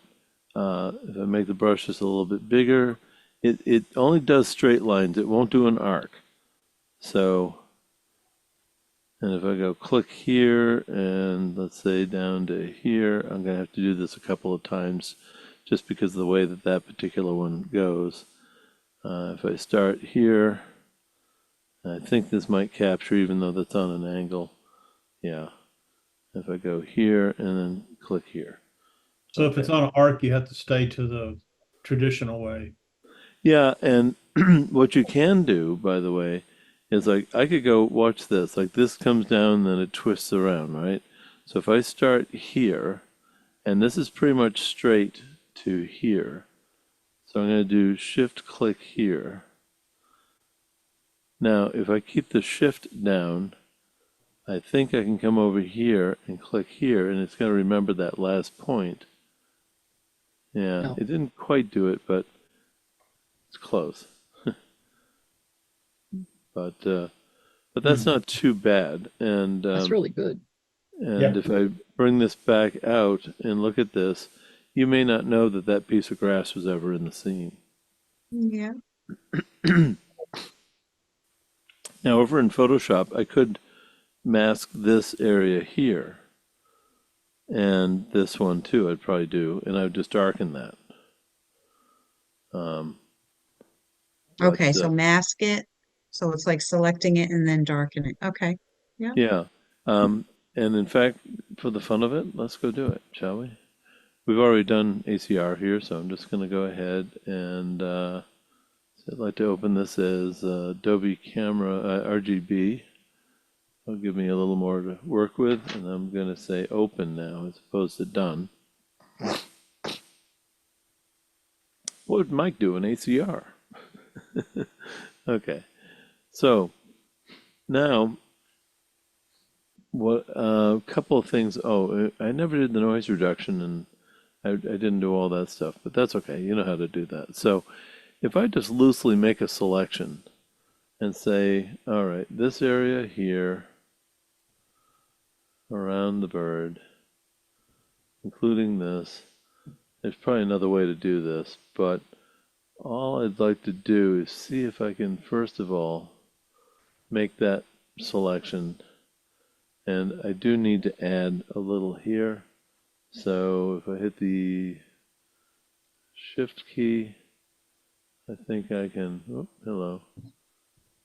if I make the brush just a little bit bigger, it only does straight lines. It won't do an arc. So, and if I go click here and let's say down to here, I'm going to have to do this a couple of times just because of the way that that particular one goes. If I start here, I think this might capture even though that's on an angle. Yeah. If I go here and then click here. So if it's on an arc, you have to stay to the traditional way. Yeah, and what you can do, by the way, is like I could go watch this. Like this comes down, then it twists around, right? So if I start here, and this is pretty much straight to here. So I'm going to do shift click here. Now, if I keep the shift down, I think I can come over here and click here, and it's going to remember that last point. Yeah, No. it didn't quite do it, but it's close. But that's not too bad. And That's really good. and if I bring this back out and look at this, you may not know that that piece of grass was ever in the scene. Yeah. Now over in Photoshop, I could mask this area here, and this one too. I'd probably do, and I would just darken that. Okay, so But, mask it. So it's like selecting it and then darken it. Okay. yeah. And in fact, for the fun of it, let's go do it, shall we? We've already done ACR here, so I'm just going to go ahead and so I'd like to open this as Adobe Camera RGB. It'll give me a little more to work with, and I'm going to say open now as opposed to done. What would Mike do in ACR? Okay, so now what a couple of things. Oh, I never did the noise reduction, and I didn't do all that stuff, but that's okay. You know how to do that. So if I just loosely make a selection and say, all right, this area here around the bird, including this, there's probably another way to do this, but all I'd like to do is see if I can, first of all, make that selection. And I do need to add a little here. So if I hit the shift key, I think I can, oh, hello.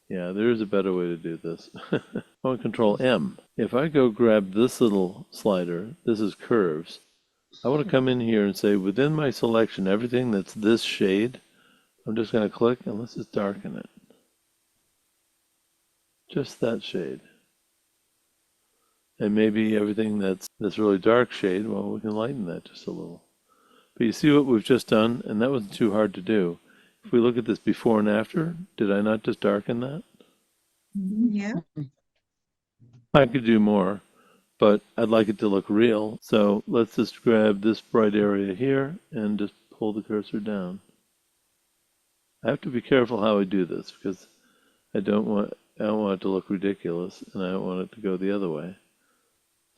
Yeah, there is a better way to do this. I want Control M. If I go grab this little slider, this is curves. I want to come in here and say within my selection, everything that's this shade, I'm just going to click and let's just darken it. Just that shade. And maybe everything that's this really dark shade, well, we can lighten that just a little. But you see what we've just done, and that wasn't too hard to do. If we look at this before and after, did I not just darken that? Yeah. I could do more, but I'd like it to look real. So let's just grab this bright area here and just pull the cursor down. I have to be careful how I do this because I don't want it to look ridiculous, and I don't want it to go the other way.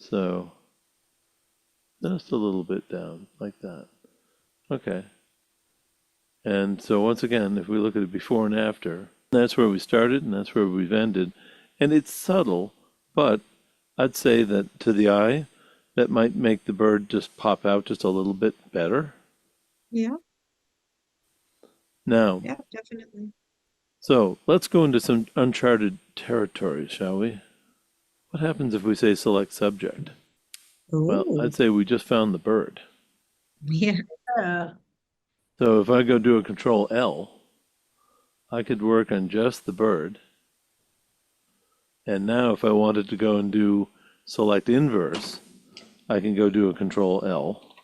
So just a little bit down like that. Okay. And so once again, if we look at it before and after, that's where we started and that's where we've ended. And it's subtle, but I'd say that to the eye, that might make the bird just pop out just a little bit better. Yeah. Now, Yeah, definitely. so let's go into some uncharted territory, shall we? What happens if we say select subject? Well, Ooh. I'd say we just found the bird. Yeah. Yeah. So if I go do a Control L, I could work on just the bird. And now if I wanted to go and do select inverse, I can go do a Control L.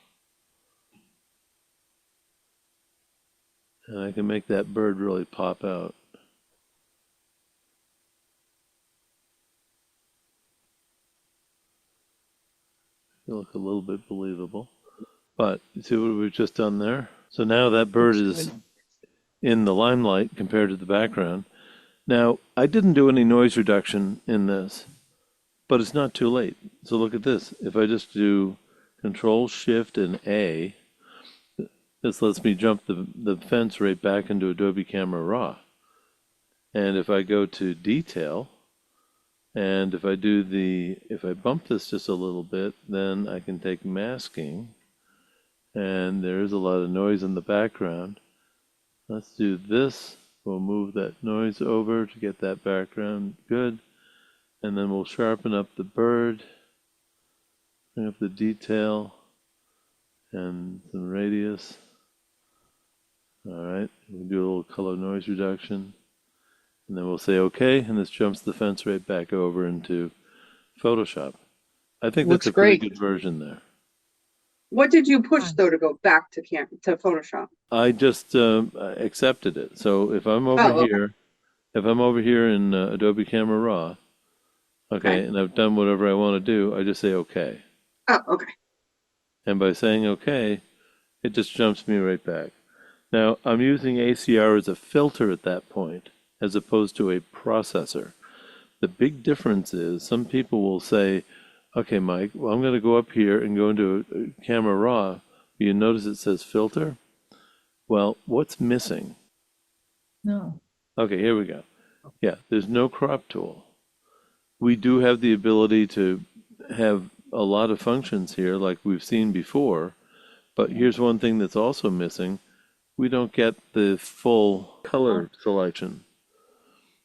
And I can make that bird really pop out. It'll look a little bit believable. But you see what we've just done there? So now that bird is in the limelight compared to the background. Now, I didn't do any noise reduction in this, but it's not too late. So look at this. If I just do Control Shift and A, this lets me jump the fence right back into Adobe Camera Raw. And if I go to Detail, and if I bump this just a little bit, then I can take masking, and there is a lot of noise in the background. Let's do this. We'll move that noise over to get that background good. And then we'll sharpen up the bird, bring up the detail, and some radius. All right, we'll do a little color noise reduction. And then we'll say OK, and this jumps the fence right back over into Photoshop. I think Looks that's a pretty great. good version there. What did you push though to go back to Photoshop? I just accepted it. So if I'm over Oh, okay. here, if I'm over here in Adobe Camera Raw, okay, and I've done whatever I want to do, I just say OK. Oh, okay. And by saying OK, it just jumps me right back. Now, I'm using ACR as a filter at that point, as opposed to a processor. The big difference is some people will say, okay, Mike, well, I'm going to go up here and go into a Camera Raw. You notice it says filter? Well, what's missing? No. Okay, here we go. Yeah, there's no crop tool. We do have the ability to have a lot of functions here like we've seen before, but here's one thing that's also missing. We don't get the full color selection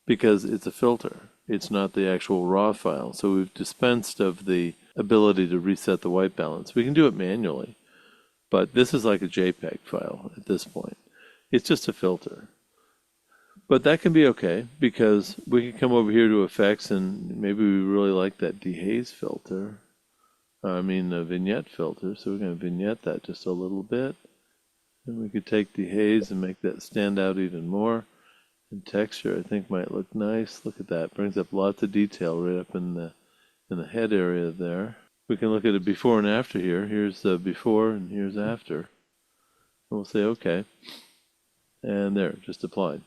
because it's a filter. It's not the actual raw file. So we've dispensed of the ability to reset the white balance. We can do it manually, but this is like a JPEG file at this point. It's just a filter. But that can be okay because we can come over here to effects and maybe we really like that dehaze filter. I mean, a vignette filter. So we're going to vignette that just a little bit. And we could take dehaze and make that stand out even more. And texture, I think, might look nice. Look at that. Brings up lots of detail right up in the head area there. We can look at it before and after here. Here's the before and here's after. And we'll say OK. And there, just applied.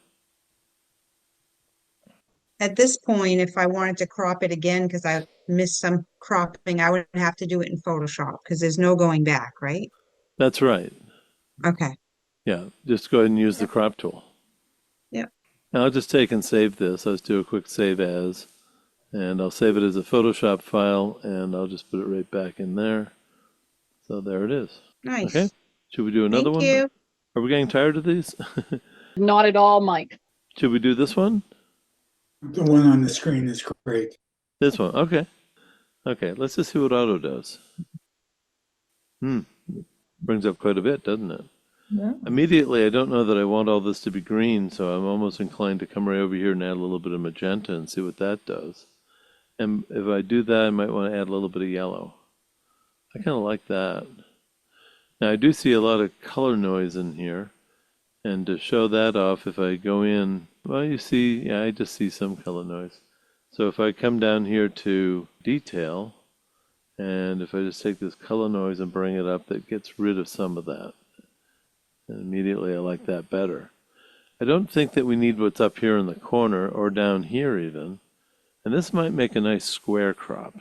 At this point, if I wanted to crop it again, because I missed some cropping, I would have to do it in Photoshop because there's no going back, right? That's right. Okay. Yeah, just go ahead and use the crop tool. Yep. Now I'll just take and save this. Let's do a quick save as. And I'll save it as a Photoshop file, and I'll just put it right back in there. So there it is. Nice. Okay. Should we do another Thank one? you. Are we getting tired of these? Not at all, Mike. Should we do this one? The one on the screen is great. This one. Okay. Okay, let's just see what auto does. Brings up quite a bit, doesn't it? Yeah. Immediately, I don't know that I want all this to be green, so I'm almost inclined to come right over here and add a little bit of magenta and see what that does. And if I do that, I might want to add a little bit of yellow. I kind of like that. Now, I do see a lot of color noise in here. And to show that off, if I go in, well, you see, yeah, I just see some color noise. So if I come down here to detail, and if I just take this color noise and bring it up, that gets rid of some of that. And immediately I like that better. I don't think that we need what's up here in the corner or down here even. And this might make a nice square crop.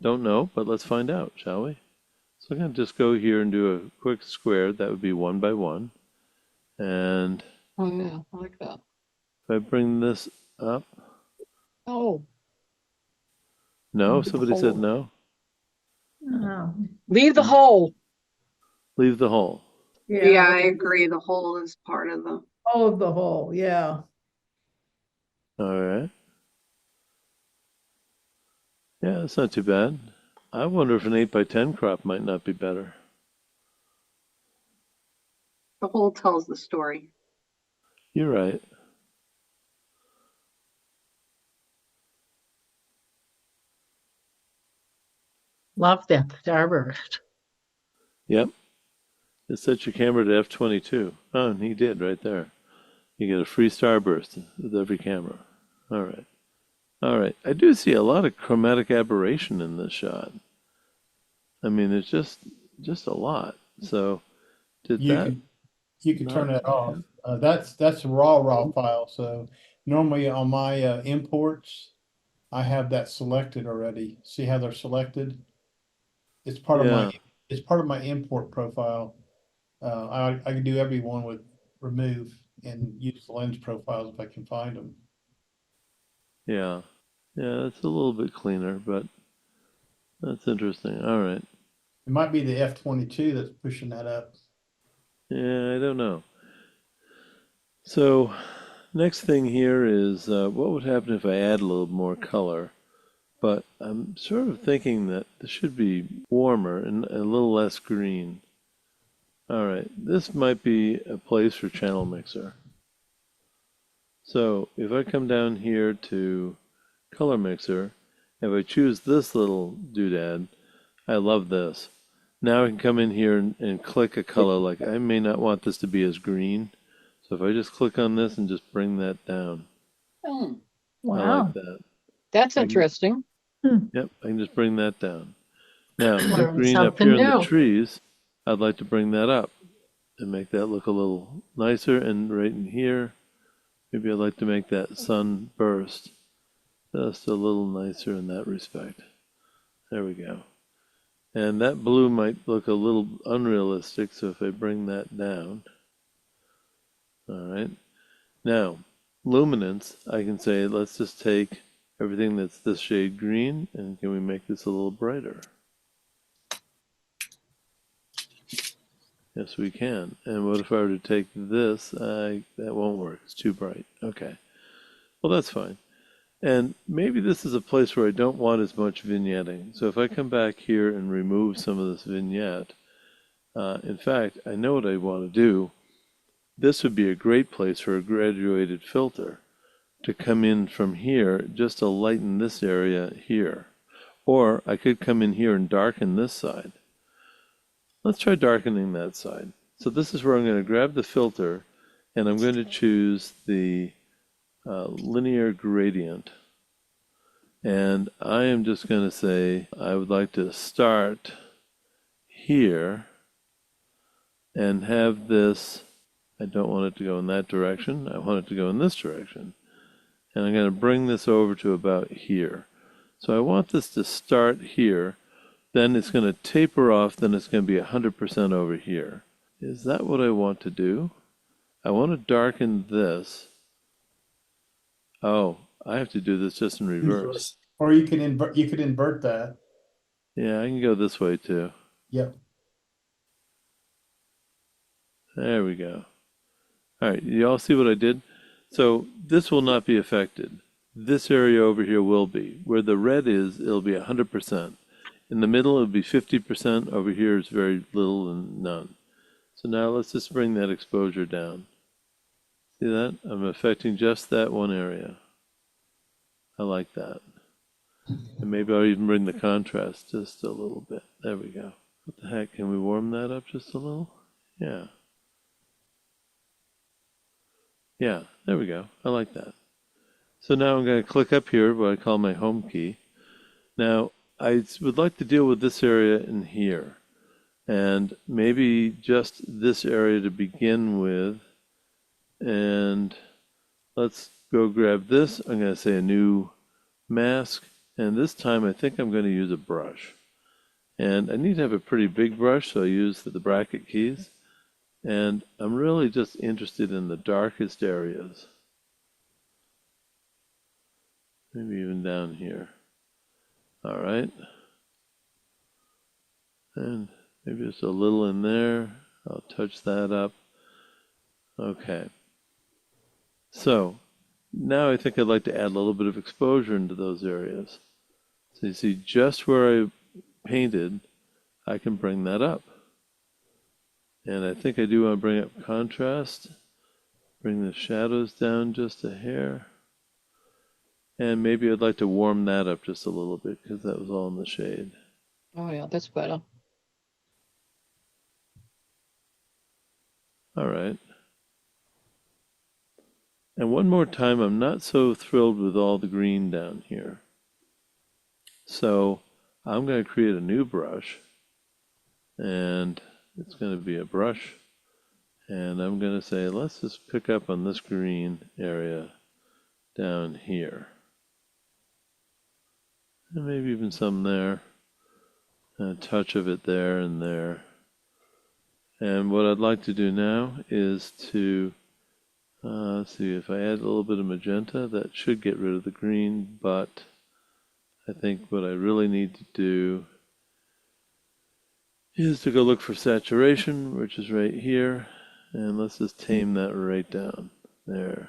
Don't know, but let's find out, shall we? So I'm going to just go here and do a quick square. That would be 1 by 1. And Oh yeah, I like that. if I bring this up, Oh, no, Leave the somebody said hole. no. Oh, leave the hole. Leave the hole. Yeah, I agree. The hole is part of the. All of the whole, yeah. All right. Yeah, that's not too bad. I wonder if an 8 by 10 crop might not be better. The hole tells the story. You're right. Love that starburst. Yep. Just set your camera to f/22. Oh, and he did right there. You get a free starburst with every camera. All right. All right. I do see a lot of chromatic aberration in this shot. I mean, it's just a lot. So did that? You can turn that off. That's a raw file. So normally on my imports, I have that selected already. See how they're selected? It's part of Yeah, my, it's part of my import profile. I can do every one with remove and use the lens profiles if I can find them. yeah. Yeah, it's a little bit cleaner, but that's interesting. All right. It might be the F22 that's pushing that up. Yeah, I don't know. So, next thing here is what would happen if I add a little more color? But I'm sort of thinking that this should be warmer and a little less green. All right, this might be a place for channel mixer. So if I come down here to color mixer, if I choose this little doodad, I love this. Now I can come in here and click a color. Like I may not want this to be as green. So if I just click on this and just bring that down, Hmm, I Wow. like that. that's I can, interesting. yep, I can just bring that down. Now, the Learn green up something here in the new. trees, I'd like to bring that up and make that look a little nicer. And right in here, maybe I'd like to make that sun burst just a little nicer in that respect. There we go. And that blue might look a little unrealistic, so if I bring that down, all right. Now, luminance, I can say, let's just take everything that's this shade green, and can we make this a little brighter? Yes, we can. And what if I were to take this? That won't work. It's too bright. Okay. Well, that's fine. And maybe this is a place where I don't want as much vignetting. So if I come back here and remove some of this vignette, in fact, I know what I want to do. This would be a great place for a graduated filter to come in from here just to lighten this area here. Or I could come in here and darken this side. Let's try darkening that side. So this is where I'm going to grab the filter and I'm going to choose the linear gradient. And I am just going to say I would like to start here and have this, I don't want it to go in that direction, I want it to go in this direction. And I'm going to bring this over to about here. So I want this to start here, then it's going to taper off, then it's going to be 100% over here. Is that what I want to do? I want to darken this. Oh, I have to do this just in reverse. Or you can invert, you could invert that. Yeah, I can go this way too. Yep. There we go. All right, you all see what I did? So this will not be affected. This area over here will be. Where the red is, it'll be 100%. In the middle, it'll be 50%. Over here is very little and none. So now let's just bring that exposure down. See that? I'm affecting just that one area. I like that. And maybe I'll even bring the contrast just a little bit. There we go. What the heck? Can we warm that up just a little? Yeah. Yeah, there we go. I like that. So now I'm going to click up here, what I call my home key. Now, I would like to deal with this area in here. And maybe just this area to begin with. And let's go grab this. I'm going to say a new mask. And this time I think I'm going to use a brush. And I need to have a pretty big brush, so I use the bracket keys. And I'm really just interested in the darkest areas. Maybe even down here. All right. And maybe just a little in there. I'll touch that up. Okay. So now I think I'd like to add a little bit of exposure into those areas. So you see just where I painted, I can bring that up. And I think I do want to bring up contrast, bring the shadows down just a hair. And maybe I'd like to warm that up just a little bit because that was all in the shade. Oh, yeah, that's better. All right. And one more time, I'm not so thrilled with all the green down here. So I'm going to create a new brush. And it's going to be a brush. And I'm going to say, let's just pick up on this green area down here. And maybe even some there. And a touch of it there and there. And what I'd like to do now is to see if I add a little bit of magenta, that should get rid of the green, but I think what I really need to do is to go look for saturation, which is right here, and let's just tame that right down there.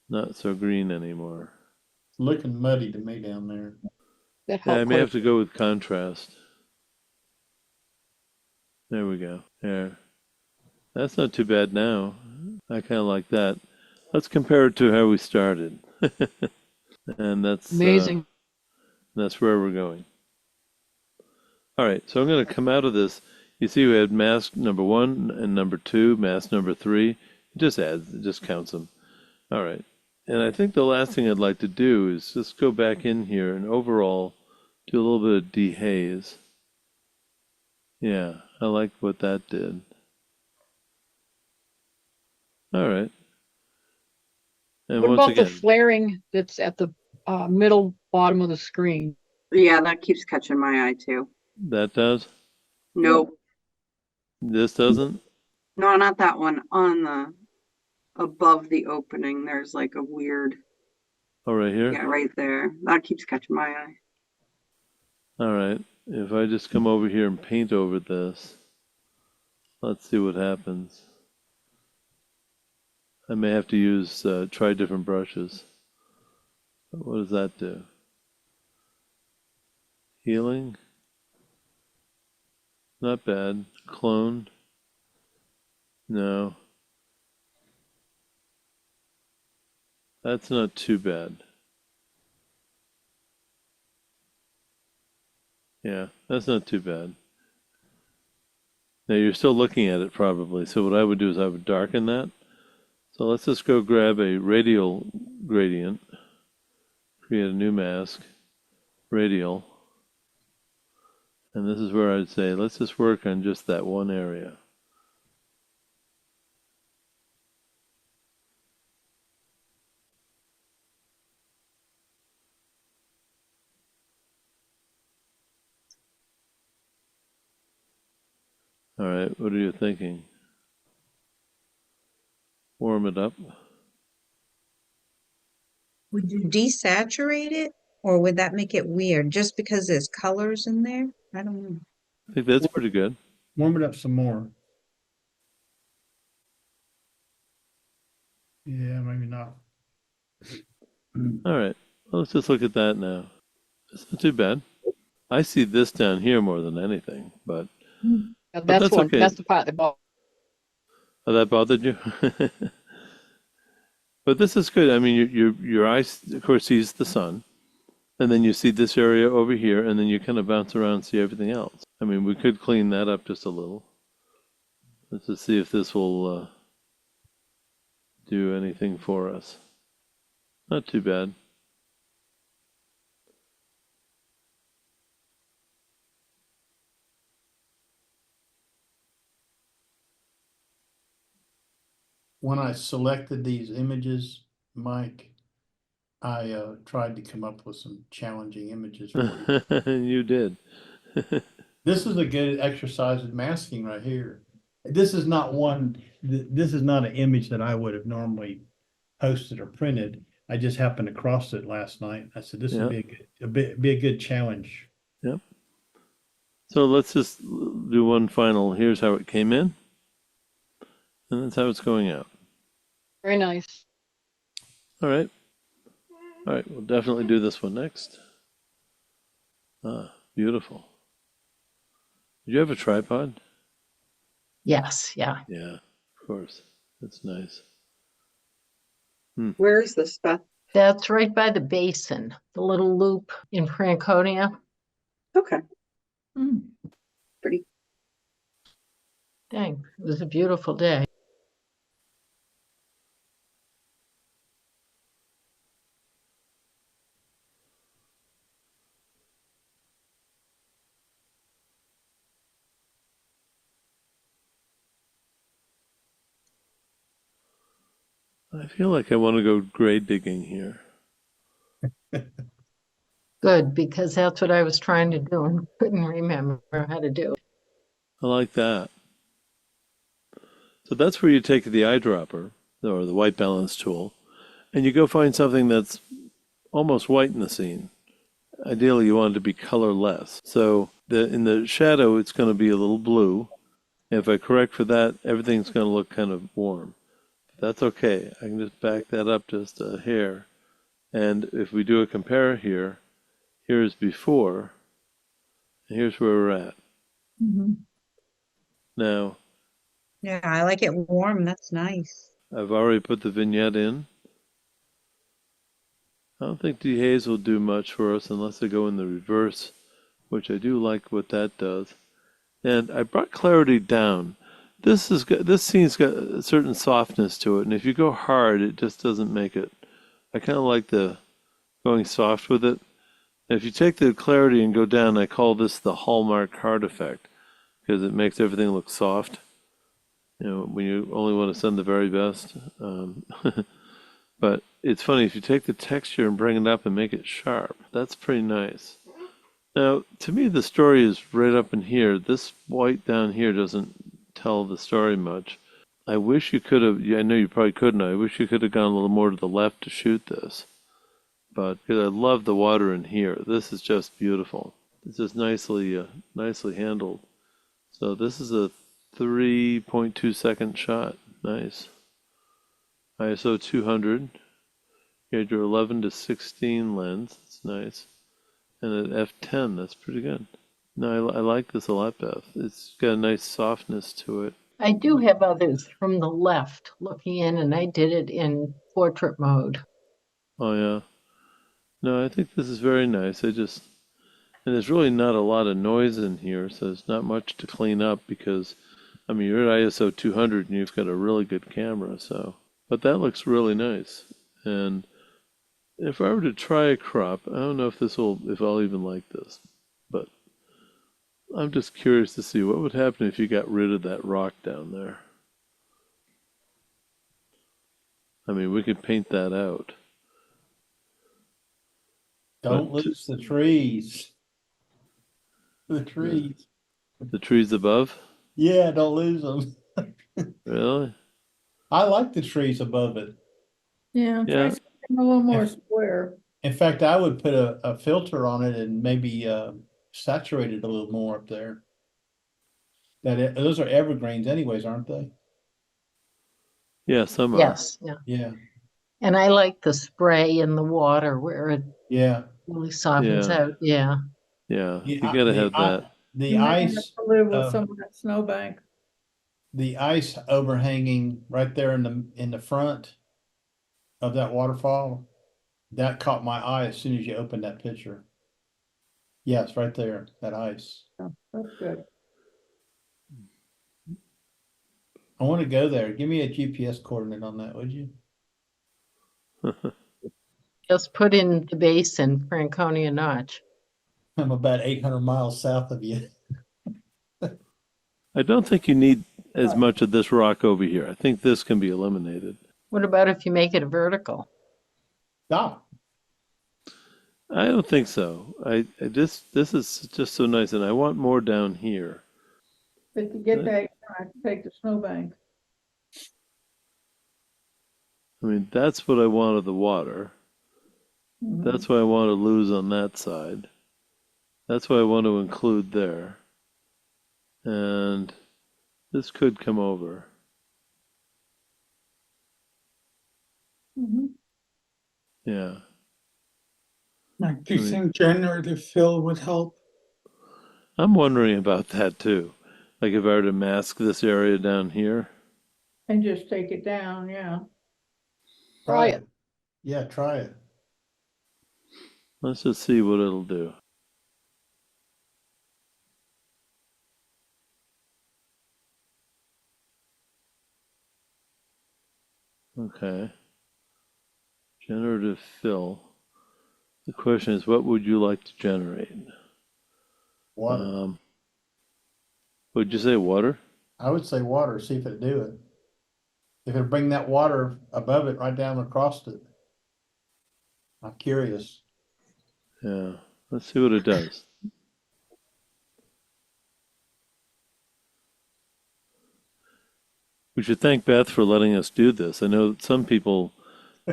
Not so green anymore. It's looking muddy to me down there. That Yeah, I helped may quite have to go with contrast. There we go. There. That's not too bad now. I kind of like that. Let's compare it to how we started. And that's amazing. where we're going. All right, so I'm going to come out of this. You see we had mask number 1 and number 2, mask number 3. It just adds, it just counts them. All right. And I think the last thing I'd like to do is just go back in here and overall do a little bit of dehaze. Yeah, I like what that did. All right. And What once about the again, flaring that's at the middle bottom of the screen? Yeah, that keeps catching my eye too. that does. Nope. This doesn't. No, not that one. On the above the opening, there's like a weird, Oh, right here. yeah, right there. That keeps catching my eye. All right. If I just come over here and paint over this, let's see what happens. I may have to use, try different brushes. What does that do? Healing? Not bad. Clone? No. That's not too bad. Yeah, that's not too bad. Now you're still looking at it probably, so what I would do is I would darken that. So let's just go grab a radial gradient, create a new mask, radial, and this is where I'd say let's just work on just that one area. All right, what are you thinking? Warm it up. Would you desaturate it or would that make it weird just because there's colors in there? I don't know. I think that's pretty good. Warm it up some more. Yeah, maybe not. All right, well, let's just look at that now. It's not too bad. I see this down here more than anything, but That's that's one. okay. That's the part that bothers. oh, that bothered you. But this is good. I mean, your eyes, of course, sees the sun, and then you see this area over here, and then you kind of bounce around and see everything else. I mean, we could clean that up just a little. Let's just see if this will do anything for us. Not too bad. When I selected these images, Mike, I tried to come up with some challenging images for you. You did. This is a good exercise in masking right here. This is not one, this is not an image that I would have normally posted or printed. I just happened across it last night. I said, this would be a good challenge. Yep. So let's just do one final. Here's how it came in, and that's how it's going out. Very nice. All right. All right, we'll definitely do this one next. Ah, beautiful. Do you have a tripod? Yes, yeah. Yeah, of course. That's nice. Where is this, Beth? That's right by the basin, the little loop in Franconia. Okay, Hmm. pretty. Dang, it was a beautiful day. I feel like I want to go grave digging here. Good, because that's what I was trying to do and couldn't remember how to do it. I like that. So that's where you take the eyedropper or the white balance tool and you go find something that's almost white in the scene. Ideally, you want it to be colorless. So in the shadow, it's going to be a little blue. And if I correct for that, everything's going to look kind of warm. That's okay. I can just back that up just a hair. And if we do a compare here, here's before, and here's where we're at. Mhm. Now, Yeah, I like it warm. That's nice. I've already put the vignette in. I don't think dehaze will do much for us unless I go in the reverse, which I do like what that does. And I brought clarity down. This scene's got a certain softness to it, and if you go hard, it just doesn't make it. I kind of like the going soft with it. And if you take the clarity and go down, I call this the hallmark hard effect because it makes everything look soft. You know, when you only want to send the very best. But it's funny, if you take the texture and bring it up and make it sharp, that's pretty nice. Now, to me, the story is right up in here. This white down here doesn't tell the story much. I wish you could have, I know you probably couldn't, I wish you could have gone a little more to the left to shoot this. But because I love the water in here. This is just beautiful. It's just nicely handled. So this is a 3.2 second shot. Nice. ISO 200. You had your 11 to 16 lens. That's nice. And at f10, that's pretty good. No, I like this a lot, Beth. It's got a nice softness to it. I do have others from the left looking in, and I did it in portrait mode. Oh, yeah. No, I think this is very nice. And there's really not a lot of noise in here, so there's not much to clean up because, I mean, you're at ISO 200 and you've got a really good camera, so. But that looks really nice. And if I were to try a crop, I don't know if I'll even like this, but I'm just curious to see what would happen if you got rid of that rock down there. I mean, we could paint that out. Don't But lose the trees. The trees. the trees above? Yeah, don't lose them. Really? I like the trees above it. Yeah, try Yeah. something a little more square. In fact, I would put a filter on it and maybe saturate it a little more up there. Those are evergreens anyways, aren't they? Yeah, some are. Yes, yeah. Yeah, And I like the spray in the water where it yeah. really softens Yeah. out. Yeah. Yeah, you The, gotta the, have that. the You might have ice, to live with uh, some of that snowbank. the ice overhanging right there in the front of that waterfall, that caught my eye as soon as you opened that picture. Yes, right there, that ice. Yeah, that's good. I want to go there. Give me a GPS coordinate on that, would you? Just put in the basin, Franconia Notch. I'm about 800 miles south of you. I don't think you need as Right. much of this rock over here. I think this can be eliminated. What about if you make it a vertical? Stop. I don't think so. This is just so nice, and I want more down here. But to get that, I have to take the snowbank. I mean, that's what I want of the water. Mhm. That's what I want to lose on that side. That's what I want to include there. And this could come over. Mhm. Yeah. Like, do you Right. think generative fill would help? I'm wondering about that too. Like if I were to mask this area down here. And just take it down, yeah. Try it. Yeah, try it. Let's just see what it'll do. Okay. Generative fill. The question is, what would you like to generate? Water. Would you say water? I would say water, see if it'd do it. If it'd bring that water above it right down across it. I'm curious. Yeah. Let's see what it does. We should thank Beth for letting us do this. I know that some people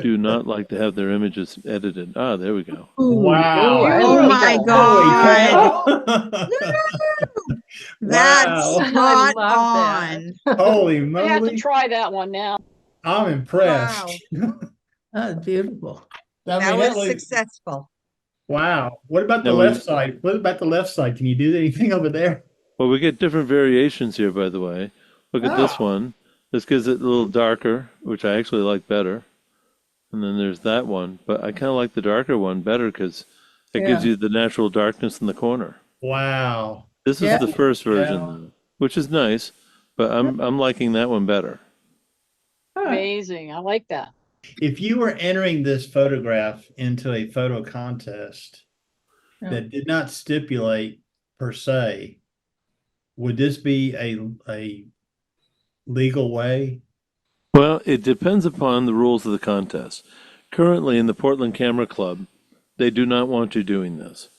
do not like to have their images edited. Ah, there we go. Wow. Oh my Beautiful. God. Holy cow. That's Wow. I spot love that. on. Holy I have to moly. try that one now. I'm impressed. Wow. That's beautiful. I That mean, that was was, successful. wow. What about the Now left side? What about the left side? Can you do anything over there? well, we get different variations here, by the way. Look at this Oh, one. This gives it a little darker, which I actually like better. And then there's that one, but I kind of like the darker one better because it gives Yeah. you the natural darkness in the corner. wow. This is Yeah. the first version, Yeah. though, which is nice, but I'm liking that one better. Huh. Amazing. I like that. If you were entering this photograph into a photo contest Yeah. that did not stipulate per se, would this be a legal way? Well, it depends upon the rules of the contest. Currently, in the Portland Camera Club, they do not want you doing this.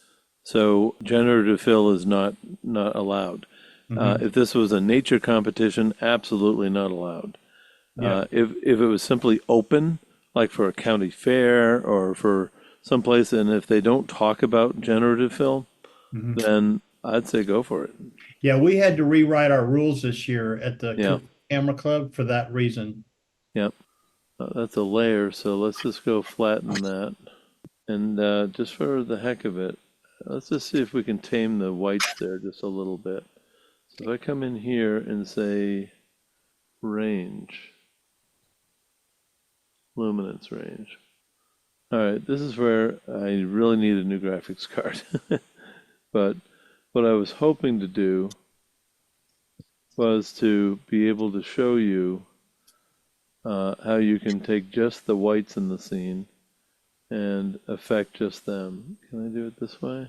So generative fill is not allowed. If this was a nature competition, absolutely not allowed. Yeah. If it was simply open, like for a county fair or for someplace, and if they don't talk about generative fill, Mhm. then I'd say go for it. Yeah, we had to rewrite our rules this year at the Yeah. Camera Club for that reason. Yep. That's a layer, so let's just go flatten that. And just for the heck of it, let's just see if we can tame the whites there just a little bit. So if I come in here and say range, luminance range. All right, this is where I really need a new graphics card. But what I was hoping to do was to be able to show you how you can take just the whites in the scene and affect just them. Can I do it this way?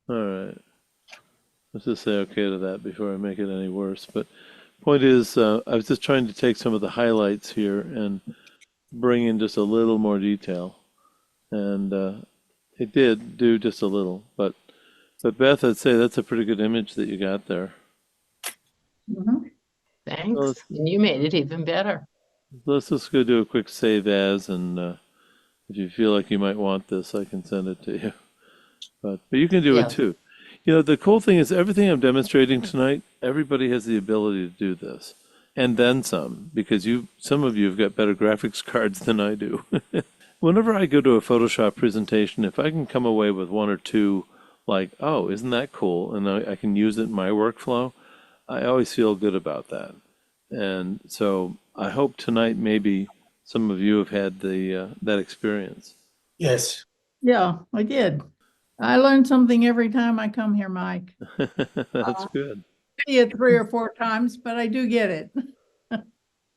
All right. Let's just say okay to that before I make it any worse. But point is, I was just trying to take some of the highlights here and bring in just a little more detail, and it did do just a little. But Beth, I'd say that's a pretty good image that you got there. Mhm. Thanks. let's- And you made it even better. Let's just go do a quick save as, and if you feel like you might want this, I can send it to you. But you can do it Yes. too. You know, the cool thing is everything I'm demonstrating tonight, everybody has the ability to do this. And then some, because some of you have got better graphics cards than I do. Whenever I go to a Photoshop presentation, if I can come away with one or two, like, oh, isn't that cool? And I can use it in my workflow, I always feel good about that. And so I hope tonight maybe some of you have had that experience. Yes. Yeah, I did. I learn something every time I come here, Mike. That's good. See it 3 or 4 times, but I do get it.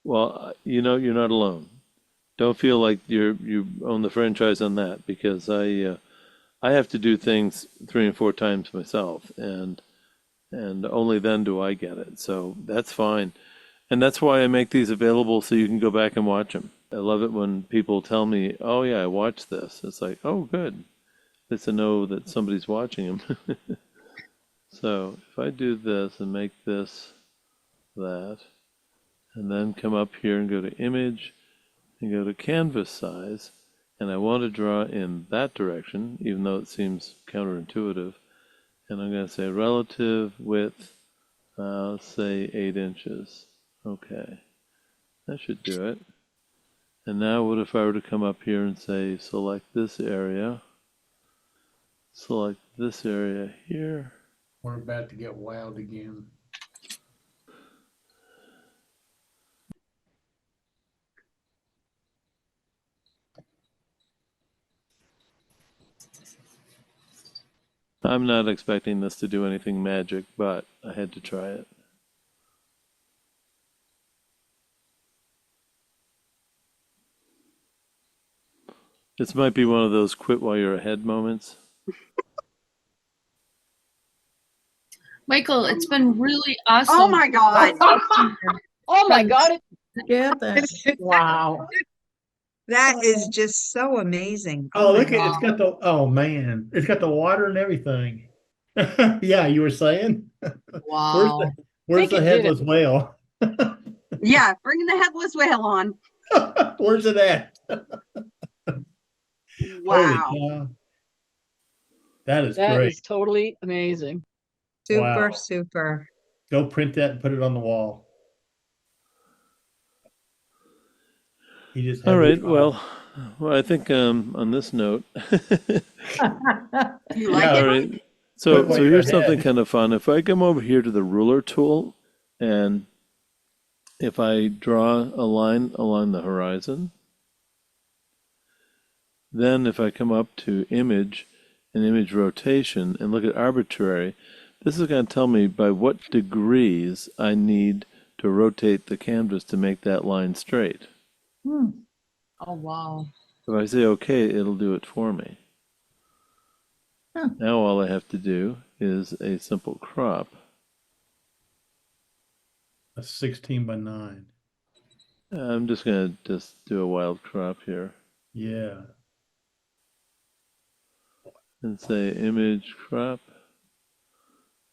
Well, you know, you're not alone. Don't feel like you own the franchise on that because I have to do things 3 and 4 times myself, and only then do I get it. So that's fine, and that's why I make these available so you can go back and watch them. I love it when people tell me, "Oh yeah, I watched this." It's like, "Oh good," it's to know that somebody's watching them. So if I do this and make this that, and then come up here and go to image and go to canvas size, and I want to draw in that direction, even though it seems counterintuitive, and I'm going to say relative width, say 8 inches. Okay, that should do it. And now what if I were to come up here and say select this area, select this area here, We're about to get wild again. I'm not expecting this to do anything magic, but I had to try it. This might be one of those quit while you're ahead moments. Michael, it's been really awesome. Oh my God. Oh my God. Get that. Wow. That is just so amazing. Oh, my look at it's God. got the oh man, it's got the water and everything. Yeah, you were saying? Where's Wow. where's Think the it did. headless whale? Yeah, bring the headless whale on. Where's it at? Holy Wow. cow. That is That great. is totally amazing. Super, Wow. super. Go print that and put it on the wall. You just All had to right, try. well, I think on this note, You like Yeah. all it? right. Quit So while you're here's something ahead. kind of fun. If I come over here to the ruler tool, and if I draw a line along the horizon, then if I come up to image and image rotation and look at arbitrary, this is going to tell me by what degrees I need to rotate the canvas to make that line straight. Hmm. Oh, wow. If I say okay, it'll do it for me. Huh. Now all I have to do is a simple crop. A 16 by 9. I'm just going to just do a wild crop here Yeah. and say image crop.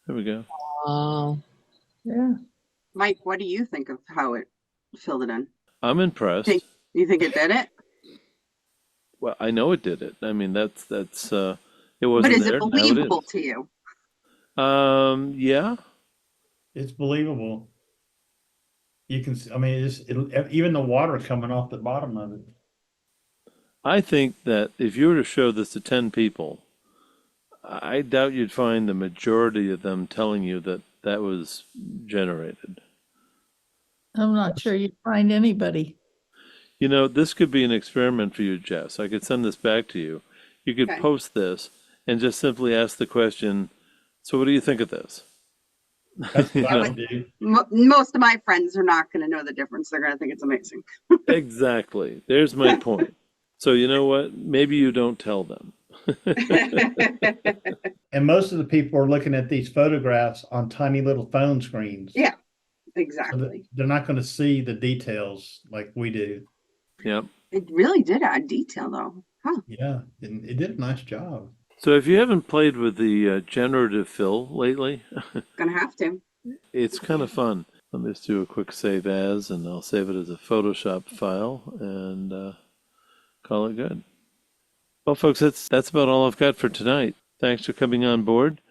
There we go. Wow. Yeah. Mike, what do you think of how it filled it in? I'm impressed. You think it did it? Well, I know it did it. I mean, that's it But wasn't is it there, now it believable to you? is. Yeah. It's believable. You can, I mean, even the water coming off the bottom of it. I think that if you were to show this to 10 people, I doubt you'd find the majority of them telling you that that was generated. I'm not sure you'd find anybody. You know, this could be an experiment for you, Jess. I could send this back to you. You could Okay. post this and just simply ask the question, so what do you think of this? That's You what I know? would do. Most of my friends are not going to know the difference. They're going to think it's amazing. Exactly. There's my point. So you know what? Maybe you don't tell them. And most of the people are looking at these photographs on tiny little phone screens. Yeah, So exactly. they're not going to see the details like we do. Yep. It really did add detail, though. Huh. Yeah, and it did a nice job. So if you haven't played with the generative fill lately, Gonna have to. it's kind of fun. Let me just do a quick save as, and I'll save it as a Photoshop file and call it good. Well, folks, that's about all I've got for tonight. Thanks for coming on board.